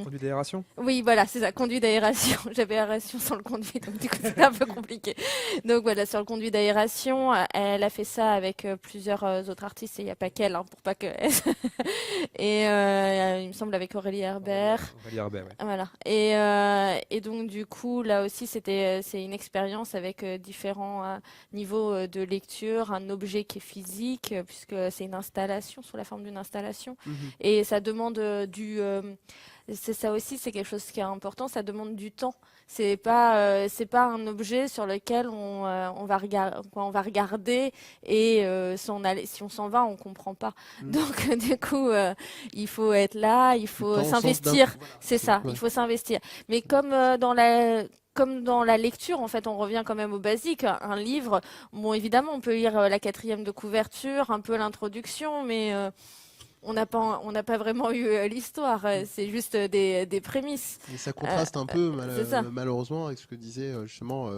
Conduit d'aération. oui, voilà, c'est ça, conduit d'aération. J'avais aération sans le conduit, donc du coup, c'était un peu compliqué. Donc voilà, sur le conduit d'aération, elle a fait ça avec plusieurs autres artistes, et il n'y a pas qu'elle, hein, pour pas que. Et il me semble avec Aurélie Herbert. Aurélie Herbert, ouais. Voilà. Et donc du coup, là aussi, c'est une expérience avec différents niveaux de lecture, un objet qui est physique, puisque c'est une installation, sous la forme d'une installation. Mhm. Et ça demande c'est ça aussi, c'est quelque chose qui est important, ça demande du temps. C'est pas un objet sur lequel on va regarder et si on s'en va, on comprend pas. Mm. Donc du coup, il faut être là, il faut temps au sens s'investir. d'un- C'est ça, Ouais. il faut s'investir. Mais comme dans la lecture, en fait, on revient quand même au basique. Un livre, bon, évidemment, on peut lire la 4e de couverture, un peu l'introduction, mais on n'a pas vraiment eu l'histoire. C'est juste des prémices. Et ça contraste un peu C'est ça. malheureusement avec ce que disait justement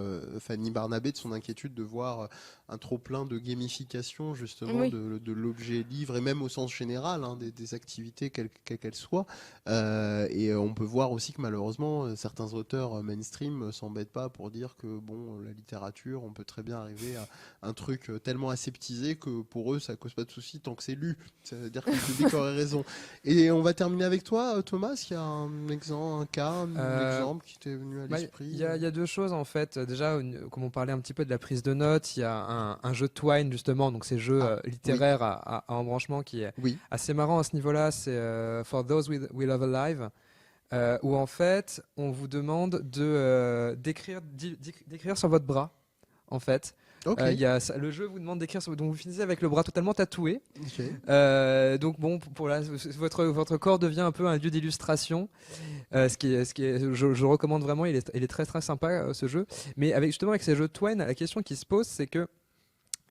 Fanny Barnabé de son inquiétude de voir un trop-plein de gamification justement Oui. de l'objet livre et même au sens général des activités quelles qu'elles soient. Et on peut voir aussi que malheureusement certains auteurs mainstream s'embêtent pas pour dire que bon, la littérature, on peut très bien arriver à un truc tellement aseptisé que pour eux ça cause pas de soucis tant que c'est lu. C'est-à-dire que le public aurait raison. Et on va terminer avec toi, Thomas. Est-ce qu'il y a un exemple, un cas, un exemple qui t'est venu à l'esprit? Il y a deux choses en fait. Déjà, comme on parlait un petit peu de la prise de notes, il y a un jeu de Twine justement, donc ces jeux littéraires à embranchement qui est Oui. assez marrant à ce niveau-là. C'est For Those We Love Alive. où en fait, on vous demande d'écrire sur votre bras, en fait. Ok. Le jeu vous demande d'écrire, donc vous finissez avec le bras totalement tatoué. Ok. Donc bon, votre corps devient un peu un lieu d'illustration. Je recommande vraiment. Il est très très sympa ce jeu. Mais justement avec ces jeux Twine, la question qui se pose, c'est que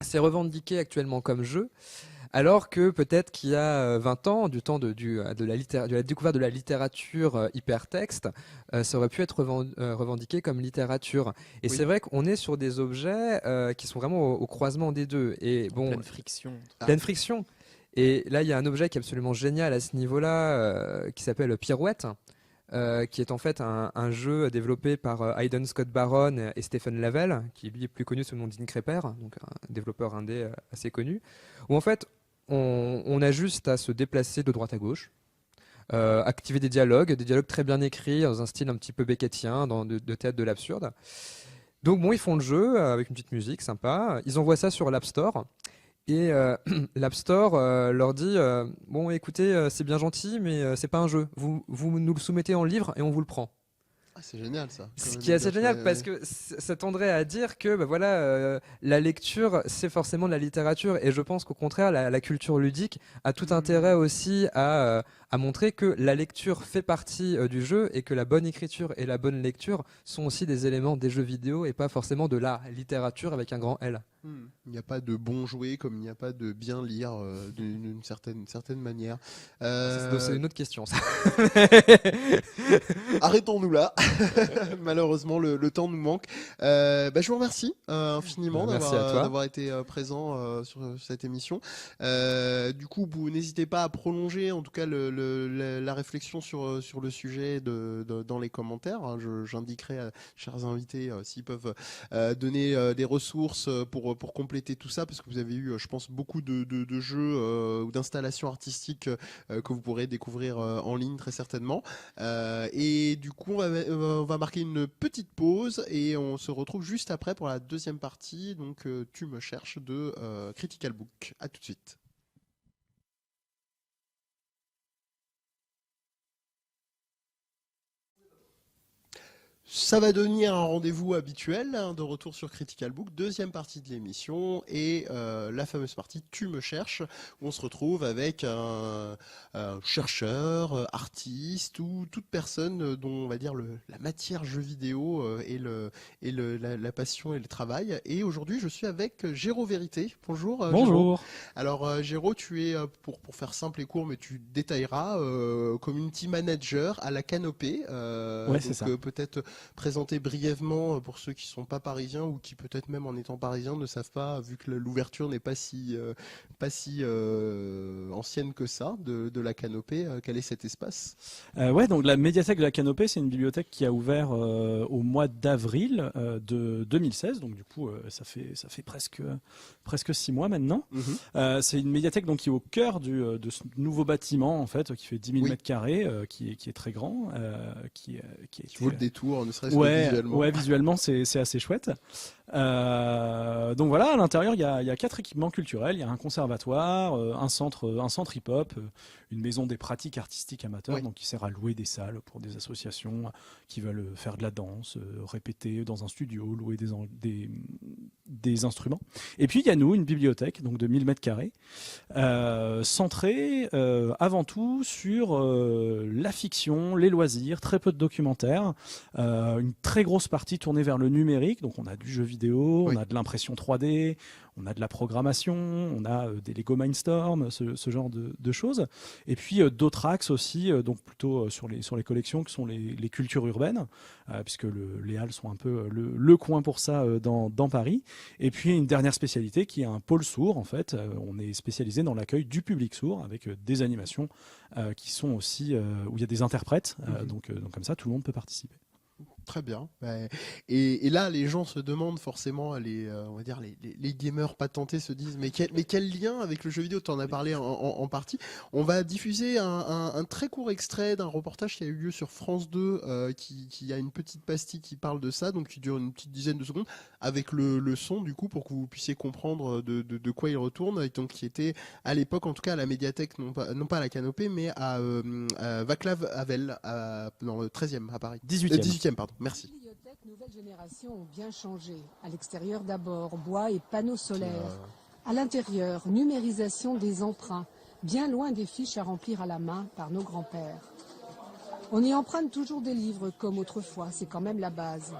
c'est revendiqué actuellement comme jeu. Alors que peut-être qu'il y a 20 ans, du temps de la découverte de la littérature hypertexte, ça aurait pu être revendiqué comme littérature. Et Oui. c'est vrai qu'on est sur des objets qui sont vraiment au croisement des deux. Et bon, Pleine friction. pleine friction. Et là, il y a un objet qui est absolument génial à ce niveau-là, qui s'appelle Pirouette. Qui est en fait un jeu développé par Hayden Scott Baron et Stephen Lavelle, qui lui est plus connu sous le nom d'Increper, donc un développeur indé assez connu, où en fait on a juste à se déplacer de droite à gauche, activer des dialogues très bien écrits dans un style un petit peu beckettien, de théâtre de l'absurde. Donc bon, ils font le jeu avec une petite musique sympa, ils envoient ça sur l'App Store. Et l'App Store leur dit bon, écoutez, c'est bien gentil, mais c'est pas un jeu. Vous nous le soumettez en livre et on vous le prend. Ah, c'est génial ça. Ce qui est assez génial parce que ça tendrait à dire que la lecture c'est forcément de la littérature, et je pense qu'au contraire la culture ludique a tout intérêt aussi à montrer que la lecture fait partie du jeu, et que la bonne écriture et la bonne lecture sont aussi des éléments des jeux vidéo et pas forcément de la littérature avec un grand L. Il n'y a pas de bon jouer comme il n'y a pas de bien lire d'une certaine manière. C'est une autre question, ça. Arrêtons-nous là. Malheureusement, le temps nous manque. Je vous remercie infiniment Merci à toi. d'avoir été présent sur cette émission. Du coup, vous n'hésitez pas à prolonger en tout cas la réflexion sur le sujet dans les commentaires. J'indiquerai à chers invités s'ils peuvent donner des ressources pour compléter tout ça, parce que vous avez eu, je pense, beaucoup de jeux ou d'installations artistiques que vous pourrez découvrir en ligne très certainement. Et du coup, on va marquer une petite pause et on se retrouve juste après pour la deuxième partie. Donc, tu me cherches de Critical Book. À tout de suite. Ça va devenir un rendez-vous habituel, hein, de retour sur Critical Book, deuxième partie de l'émission, et la fameuse partie Tu me cherches, où on se retrouve avec un chercheur, artiste, ou toute personne dont on va dire la matière jeu vidéo la passion et le travail. Et aujourd'hui, je suis avec Géraud Vérité. Bonjour. Géraud. Bonjour. Alors Géraud, tu es, pour faire simple et court, mais tu détailleras, community manager à la Canopée. Ouais, c'est ça. Peut-être présenter brièvement pour ceux qui ne sont pas parisiens, ou qui peut-être même en étant parisiens ne savent pas, vu que l'ouverture n'est pas si ancienne que ça, de la Canopée. Quel est cet espace ? Donc la médiathèque de la Canopée, c'est une bibliothèque qui a ouvert au mois d'avril de 2016. Donc du coup, ça fait presque 6 mois maintenant. C'est une médiathèque donc qui est au cœur de ce nouveau bâtiment, en fait, qui fait 10 000 Oui. mètres carrés, qui est très grand, qui a été, Tu vaut le détour, ne serait-ce que visuellement. Ouais, visuellement c'est assez chouette. Donc voilà, à l'intérieur il y a 4 équipements culturels. Il y a un conservatoire, un centre hip-hop, une maison des pratiques artistiques amateurs, Oui. donc qui sert à louer des salles pour des associations qui veulent faire de la danse, répéter dans un studio, louer des instruments. Et puis il y a nous, une bibliothèque donc de 1000 mètres carrés, centrée avant tout sur la fiction, les loisirs, très peu de documentaires, une très grosse partie tournée vers le numérique. Donc on a du jeu vidéo, Oui. on a de l'impression 3D, on a de la programmation, on a des Lego Mindstorm, ce genre de choses. Et puis d'autres axes aussi, donc plutôt sur les collections, qui sont les cultures urbaines, puisque les Halles sont un peu le coin pour ça dans Paris. Et puis une dernière spécialité qui est un pôle sourd, en fait. On est spécialisé dans l'accueil du public sourd, avec des animations qui sont aussi où il y a des interprètes. Donc comme ça, tout le monde peut participer. Très bien. Ouais. Et là, les gens se demandent forcément, on va dire les gamers patentés se disent mais quel lien avec le jeu vidéo? Tu en as parlé en partie. On va diffuser un très court extrait d'un reportage qui a eu lieu sur France 2 qui a une petite pastille qui parle de ça, donc qui dure une petite dizaine de secondes avec le son du coup pour que vous puissiez comprendre de quoi il retourne. Et donc qui était à l'époque, en tout cas à la médiathèque, non pas à la Canopée, mais à Václav Havel dans le 13e à Paris. 18e. 18e, pardon. Merci. Les bibliothèques nouvelle génération ont bien changé. À l'extérieur d'abord, bois et panneaux solaires. À l'intérieur, numérisation des emprunts, bien loin des fiches à remplir à la main par nos grands-pères. On y emprunte toujours des livres comme autrefois, c'est quand même la base.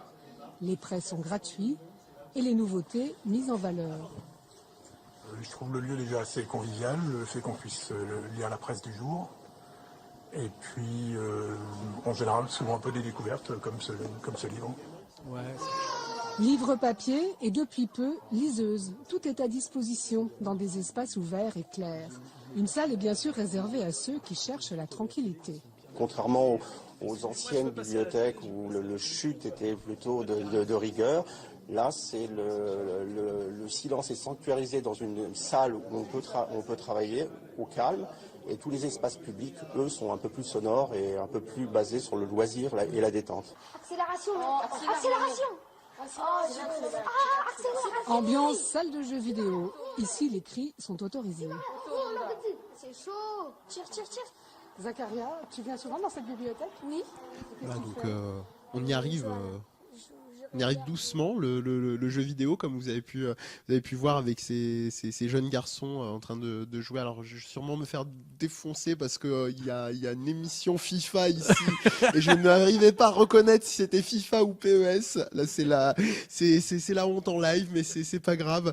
Les prêts sont gratuits et les nouveautés mises en valeur. Je trouve le lieu déjà assez convivial, le fait qu'on puisse lire la presse du jour. Et puis, en général, souvent un peu des découvertes, comme ce livre. Livre papier et depuis peu, liseuse. Tout est à disposition dans des espaces ouverts et clairs. Une salle est bien sûr réservée à ceux qui cherchent la tranquillité. Contrairement aux anciennes bibliothèques où le chute était plutôt de rigueur, là, c'est le silence est sanctuarisé dans une salle où on peut travailler au calme. Et tous les espaces publics, eux, sont un peu plus sonores et un peu plus basés sur le loisir et la détente. Accélération, accélération. Ambiance salle de jeux vidéo. Ici, les cris sont autorisés. C'est chaud. Tire. Zacharia, tu viens souvent dans cette bibliothèque? Oui. Voilà, donc on y arrive. On y arrive doucement, le jeu vidéo, comme vous avez pu voir avec ces jeunes garçons en train de jouer. Alors, je vais sûrement me faire défoncer parce que il y a une émission FIFA ici et je n'arrivais pas à reconnaître si c'était FIFA ou PES. Là, c'est la honte en live, mais c'est pas grave.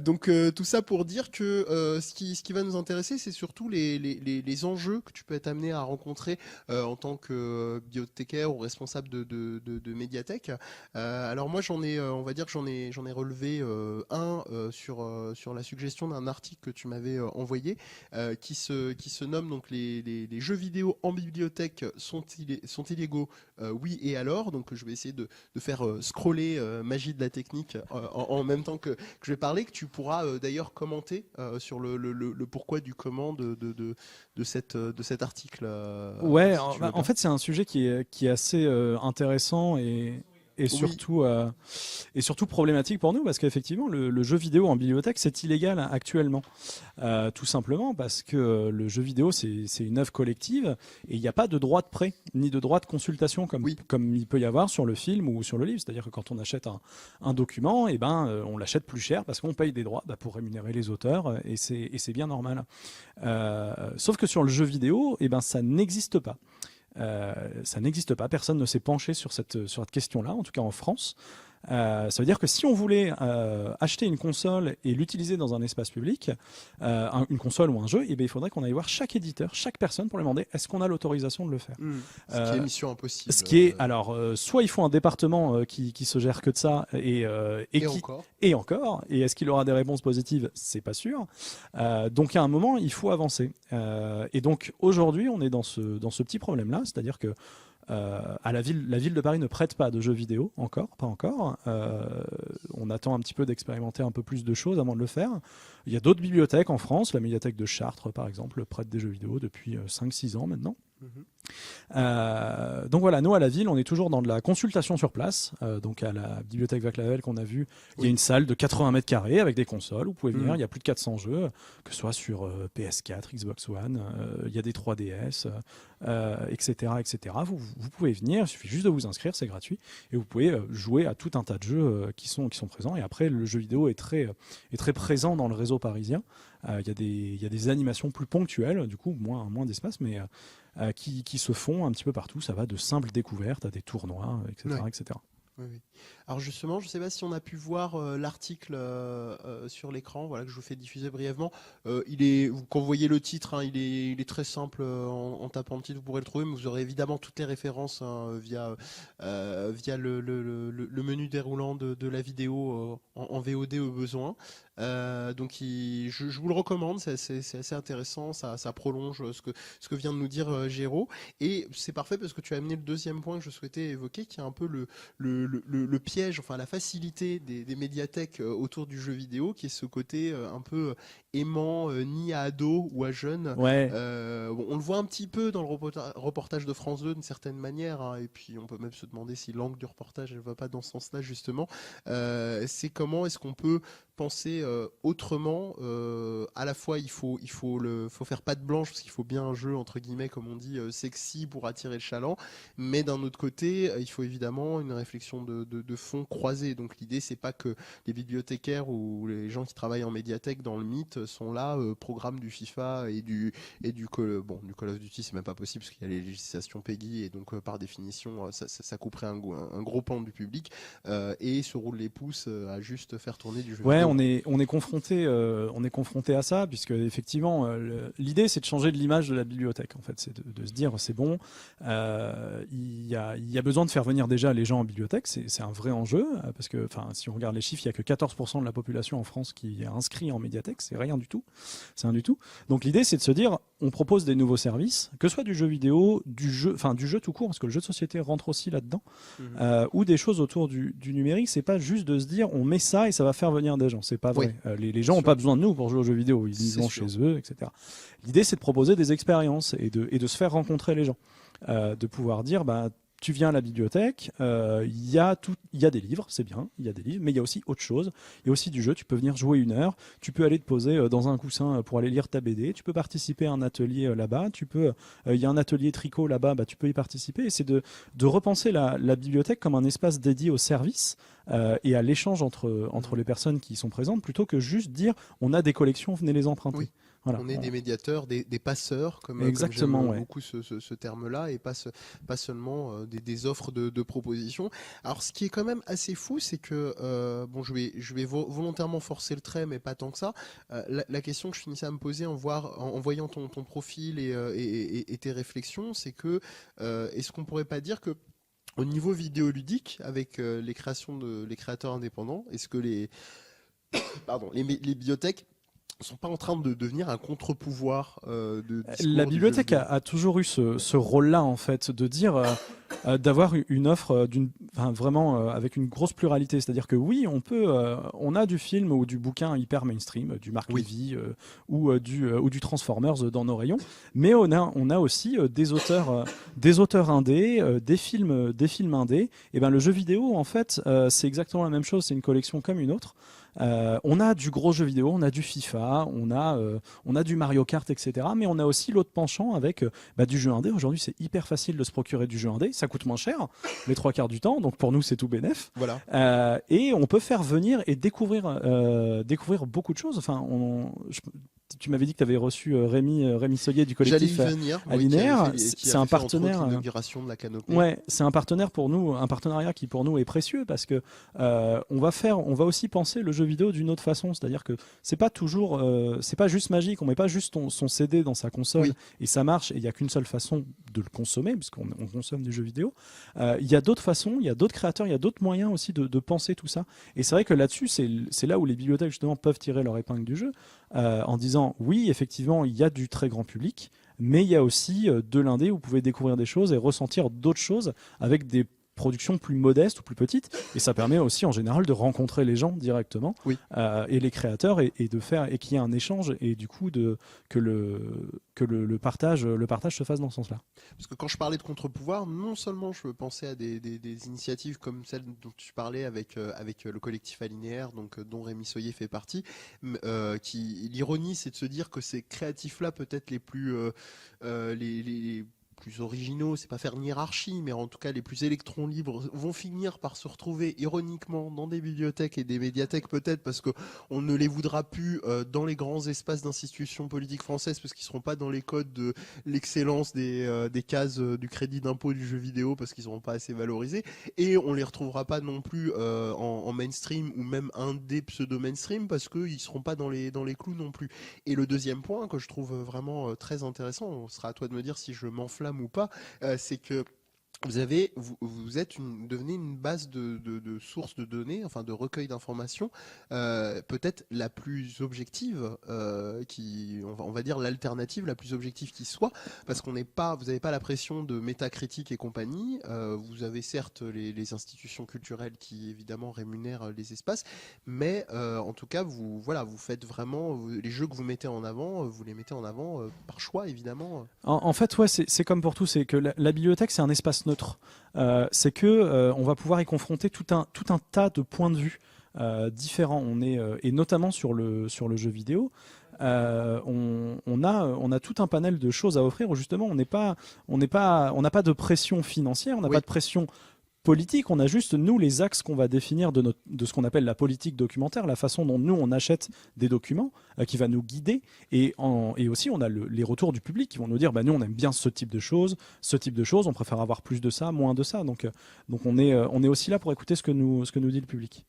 Donc, tout ça pour dire que ce qui va nous intéresser, c'est surtout les enjeux que tu peux être amené à rencontrer en tant que bibliothécaire ou responsable de médiathèque. Alors moi on va dire que j'en ai relevé un sur la suggestion d'un article que tu m'avais envoyé qui se nomme donc les jeux vidéo en bibliothèque sont illégaux, oui et alors. Donc je vais essayer de faire scroller magie de la technique en même temps que je vais parler, que tu pourras d'ailleurs commenter sur le pourquoi du comment de cet article. Ouais, si tu veux en bien. fait c'est un sujet qui est assez intéressant et surtout problématique pour nous parce qu'effectivement le jeu vidéo en bibliothèque c'est illégal actuellement, tout simplement parce que le jeu vidéo c'est une œuvre collective et il n'y a pas de droit de prêt ni de droit de consultation comme il peut y avoir sur le film ou sur le livre. C'est-à-dire que quand on achète un document, on l'achète plus cher parce qu'on paye des droits pour rémunérer les auteurs et c'est bien normal. Sauf que sur le jeu vidéo, ça n'existe pas. Ça n'existe pas, personne ne s'est penché sur cette question-là, en tout cas en France. Ça veut dire que si on voulait acheter une console et l'utiliser dans un espace public, une console ou un jeu, il faudrait qu'on aille voir chaque éditeur, chaque personne pour lui demander est-ce qu'on a l'autorisation de le faire. Ce qui est mission impossible. Ce qui est soit il faut un département qui se gère que de ça et encore. Et est-ce qu'il aura des réponses positives? C'est pas sûr. Donc à un moment il faut avancer. Et donc aujourd'hui on est dans ce petit problème-là, c'est-à-dire que la ville de Paris ne prête pas de jeux vidéo pas encore. On attend un petit peu d'expérimenter un peu plus de choses avant de le faire. Il y a d'autres bibliothèques en France, la médiathèque de Chartres par exemple prête des jeux vidéo depuis 5-6 ans maintenant. Donc voilà, nous à la ville on est toujours dans de la consultation sur place, donc à la bibliothèque Václav Havel qu'on a vu, il y a une salle de 80 mètres carrés avec des consoles, vous pouvez venir, il y a plus de 400 jeux, que ce soit sur PS4, Xbox One, il y a des 3DS, etc. Vous pouvez venir, il suffit juste de vous inscrire, c'est gratuit, et vous pouvez jouer à tout un tas de jeux qui sont présents. Et après le jeu vidéo est très présent dans le réseau parisien. Il y a des animations plus ponctuelles, du coup moins d'espace, mais qui se font un petit peu partout. Ça va de simples découvertes à des tournois, etc. Ouais. etc. Oui. Alors justement, je ne sais pas si on a pu voir l'article sur l'écran, voilà, que je vous fais diffuser brièvement. Quand vous voyez le titre, il est très simple en tapant le titre, vous pourrez le trouver, mais vous aurez évidemment toutes les références via le menu déroulant de la vidéo en VOD au besoin. Donc je vous le recommande, c'est assez intéressant, ça prolonge ce que vient de nous dire Géraud. Et c'est parfait parce que tu as amené le deuxième point que je souhaitais évoquer, qui est un peu le piège, enfin la facilité des médiathèques autour du jeu vidéo, qui est ce côté un peu aimant, ni à ados ou à jeunes. Ouais. Bon, on le voit un petit peu dans le reportage de France 2 d'une certaine manière, hein, et puis on peut même se demander si l'angle du reportage ne va pas dans ce sens-là justement. C'est comment est-ce qu'on peut penser autrement. À la fois il faut faire patte blanche parce qu'il faut bien un jeu entre guillemets comme on dit sexy pour attirer le chaland, mais d'un autre côté il faut évidemment une réflexion de fond croisée. Donc l'idée c'est pas que les bibliothécaires ou les gens qui travaillent en médiathèque dans le mythe sont là programme du FIFA et du Call of Duty, c'est même pas possible parce qu'il y a les législations PEGI et donc par définition ça couperait un gros pan du public et se roule les pouces à juste faire tourner du jeu vidéo. On est confronté à ça, puisque effectivement l'idée c'est de changer de l'image de la bibliothèque. En fait, c'est de se dire c'est bon, il y a besoin de faire venir déjà les gens en bibliothèque. C'est un vrai enjeu parce que, si on regarde les chiffres, il y a que 14% de la population en France qui est inscrit en médiathèque. C'est rien du tout. Donc l'idée c'est de se dire on propose des nouveaux services, que ce soit du jeu vidéo, du jeu tout court, parce que le jeu de société rentre aussi là-dedans, ou des choses autour du numérique. C'est pas juste de se dire on met ça et ça va faire venir des gens. C'est pas vrai. Oui. Les gens n'ont pas besoin de nous pour jouer aux jeux vidéo. Ils vont chez eux, etc. L'idée, c'est de proposer des expériences et de se faire rencontrer les gens. De pouvoir dire, tu viens à la bibliothèque, il y a des livres, c'est bien, il y a des livres, mais il y a aussi autre chose. Il y a aussi du jeu, tu peux venir jouer 1 heure, tu peux aller te poser dans un coussin pour aller lire ta BD, tu peux participer à un atelier là-bas, il y a un atelier tricot là-bas, tu peux y participer. Et c'est de repenser la bibliothèque comme un espace dédié au service et à l'échange entre les personnes qui sont présentes, plutôt que juste dire on a des collections, venez les emprunter. Oui. Voilà. On est des médiateurs, des passeurs, comme j'aime beaucoup ce terme-là, et pas seulement des offres de propositions. Alors, ce qui est quand même assez fou, c'est que, je vais volontairement forcer le trait, mais pas tant que ça. La question que je finissais à me poser en voyant ton profil et tes réflexions, c'est que, est-ce qu'on pourrait pas dire que, au niveau vidéoludique, avec les créateurs indépendants, est-ce que les bibliothèques sont pas en train de devenir un contre-pouvoir de discours. La bibliothèque a toujours eu ce rôle-là, en fait, de dire d'avoir une offre vraiment avec une grosse pluralité. C'est-à-dire que oui, on a du film ou du bouquin hyper mainstream, du Marc Lévy ou du Transformers dans nos rayons, mais on a aussi des auteurs indés, des films indés. Et le jeu vidéo, en fait, c'est exactement la même chose. C'est une collection comme une autre. On a du gros jeu vidéo, on a du FIFA, on a du Mario Kart, etc. Mais on a aussi l'autre penchant avec du jeu indé. Aujourd'hui, c'est hyper facile de se procurer du jeu indé. Ça coûte moins cher, les 3/4 du temps. Donc pour nous, c'est tout bénef. Voilà. Et on peut faire venir et découvrir beaucoup de choses. Tu m'avais dit que tu avais reçu Rémi Soyer du collectif Alinéaire. C'est un partenaire. L'inauguration de la canopée. Ouais, c'est un partenaire pour nous, un partenariat qui pour nous est précieux parce que on va aussi penser le jeu vidéo d'une autre façon. C'est-à-dire que c'est pas juste magique. On met pas juste son CD dans sa console et ça marche. Et il y a qu'une seule façon de le consommer puisqu'on consomme du jeu vidéo. Il y a d'autres façons, il y a d'autres créateurs, il y a d'autres moyens aussi de penser tout ça. Et c'est vrai que là-dessus, c'est là où les bibliothèques justement peuvent tirer leur épingle du jeu en disant oui, effectivement, il y a du très grand public, mais il y a aussi de l'indé où vous pouvez découvrir des choses et ressentir d'autres choses avec des productions plus modestes ou plus petites, et ça permet aussi en général de rencontrer les gens directement et les créateurs et de faire et qu'il y ait un échange et du coup que le partage se fasse dans ce sens-là. Parce que quand je parlais de contre-pouvoir, non seulement je pensais à des initiatives comme celle dont tu parlais avec le collectif Alinéaire, donc dont Rémi Soyer fait partie, l'ironie c'est de se dire que ces créatifs-là peut-être les plus plus originaux, c'est pas faire une hiérarchie, mais en tout cas les plus électrons libres vont finir par se retrouver ironiquement dans des bibliothèques et des médiathèques peut-être parce que on ne les voudra plus dans les grands espaces d'institutions politiques françaises parce qu'ils seront pas dans les codes de l'excellence des cases du crédit d'impôt du jeu vidéo parce qu'ils seront pas assez valorisés, et on les retrouvera pas non plus en mainstream ou même indé pseudo-mainstream parce qu'ils seront pas dans les clous non plus. Et le deuxième point que je trouve vraiment très intéressant, ce sera à toi de me dire si je m'enflamme ou pas, c'est que vous devenez une base de sources de données, enfin de recueil d'informations, peut-être la plus objective, on va dire l'alternative la plus objective qui soit, parce vous n'avez pas la pression de métacritique et compagnie. Vous avez certes les institutions culturelles qui évidemment rémunèrent les espaces, mais en tout cas vous faites vraiment les jeux que vous mettez en avant, vous les mettez en avant par choix évidemment. En fait, ouais, c'est comme pour tout, c'est que la bibliothèque c'est un espace neutre. C'est que on va pouvoir y confronter tout un tas de points de vue différents. Et notamment sur le jeu vidéo, on a tout un panel de choses à offrir où justement on n'a pas de pression financière, on n'a pas de pression politique, on a juste, nous, les axes qu'on va définir de ce qu'on appelle la politique documentaire, la façon dont nous, on achète des documents qui va nous guider. Et aussi, on a les retours du public qui vont nous dire, nous, on aime bien ce type de choses, on préfère avoir plus de ça, moins de ça. Donc on est aussi là pour écouter ce que nous dit le public.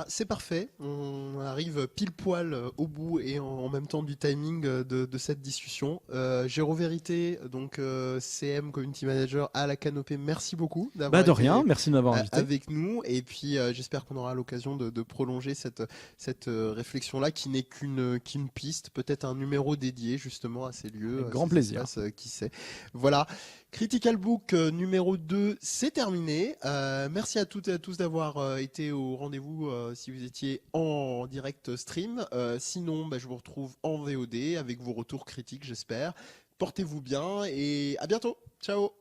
C'est parfait, on arrive pile poil au bout et en même temps du timing de cette discussion. Géraud Vérité, donc CM Community Manager à la Canopée, merci beaucoup d'avoir de rien, merci de m'avoir invité avec nous, et puis j'espère qu'on aura l'occasion de prolonger cette réflexion-là qui n'est qu'une piste, peut-être un numéro dédié justement à ces lieux. Avec grand plaisir. Espaces, qui sait. Voilà. Critical Book numéro 2, c'est terminé. Merci à toutes et à tous d'avoir été au rendez-vous si vous étiez en direct stream. Sinon, je vous retrouve en VOD avec vos retours critiques, j'espère. Portez-vous bien et à bientôt. Ciao.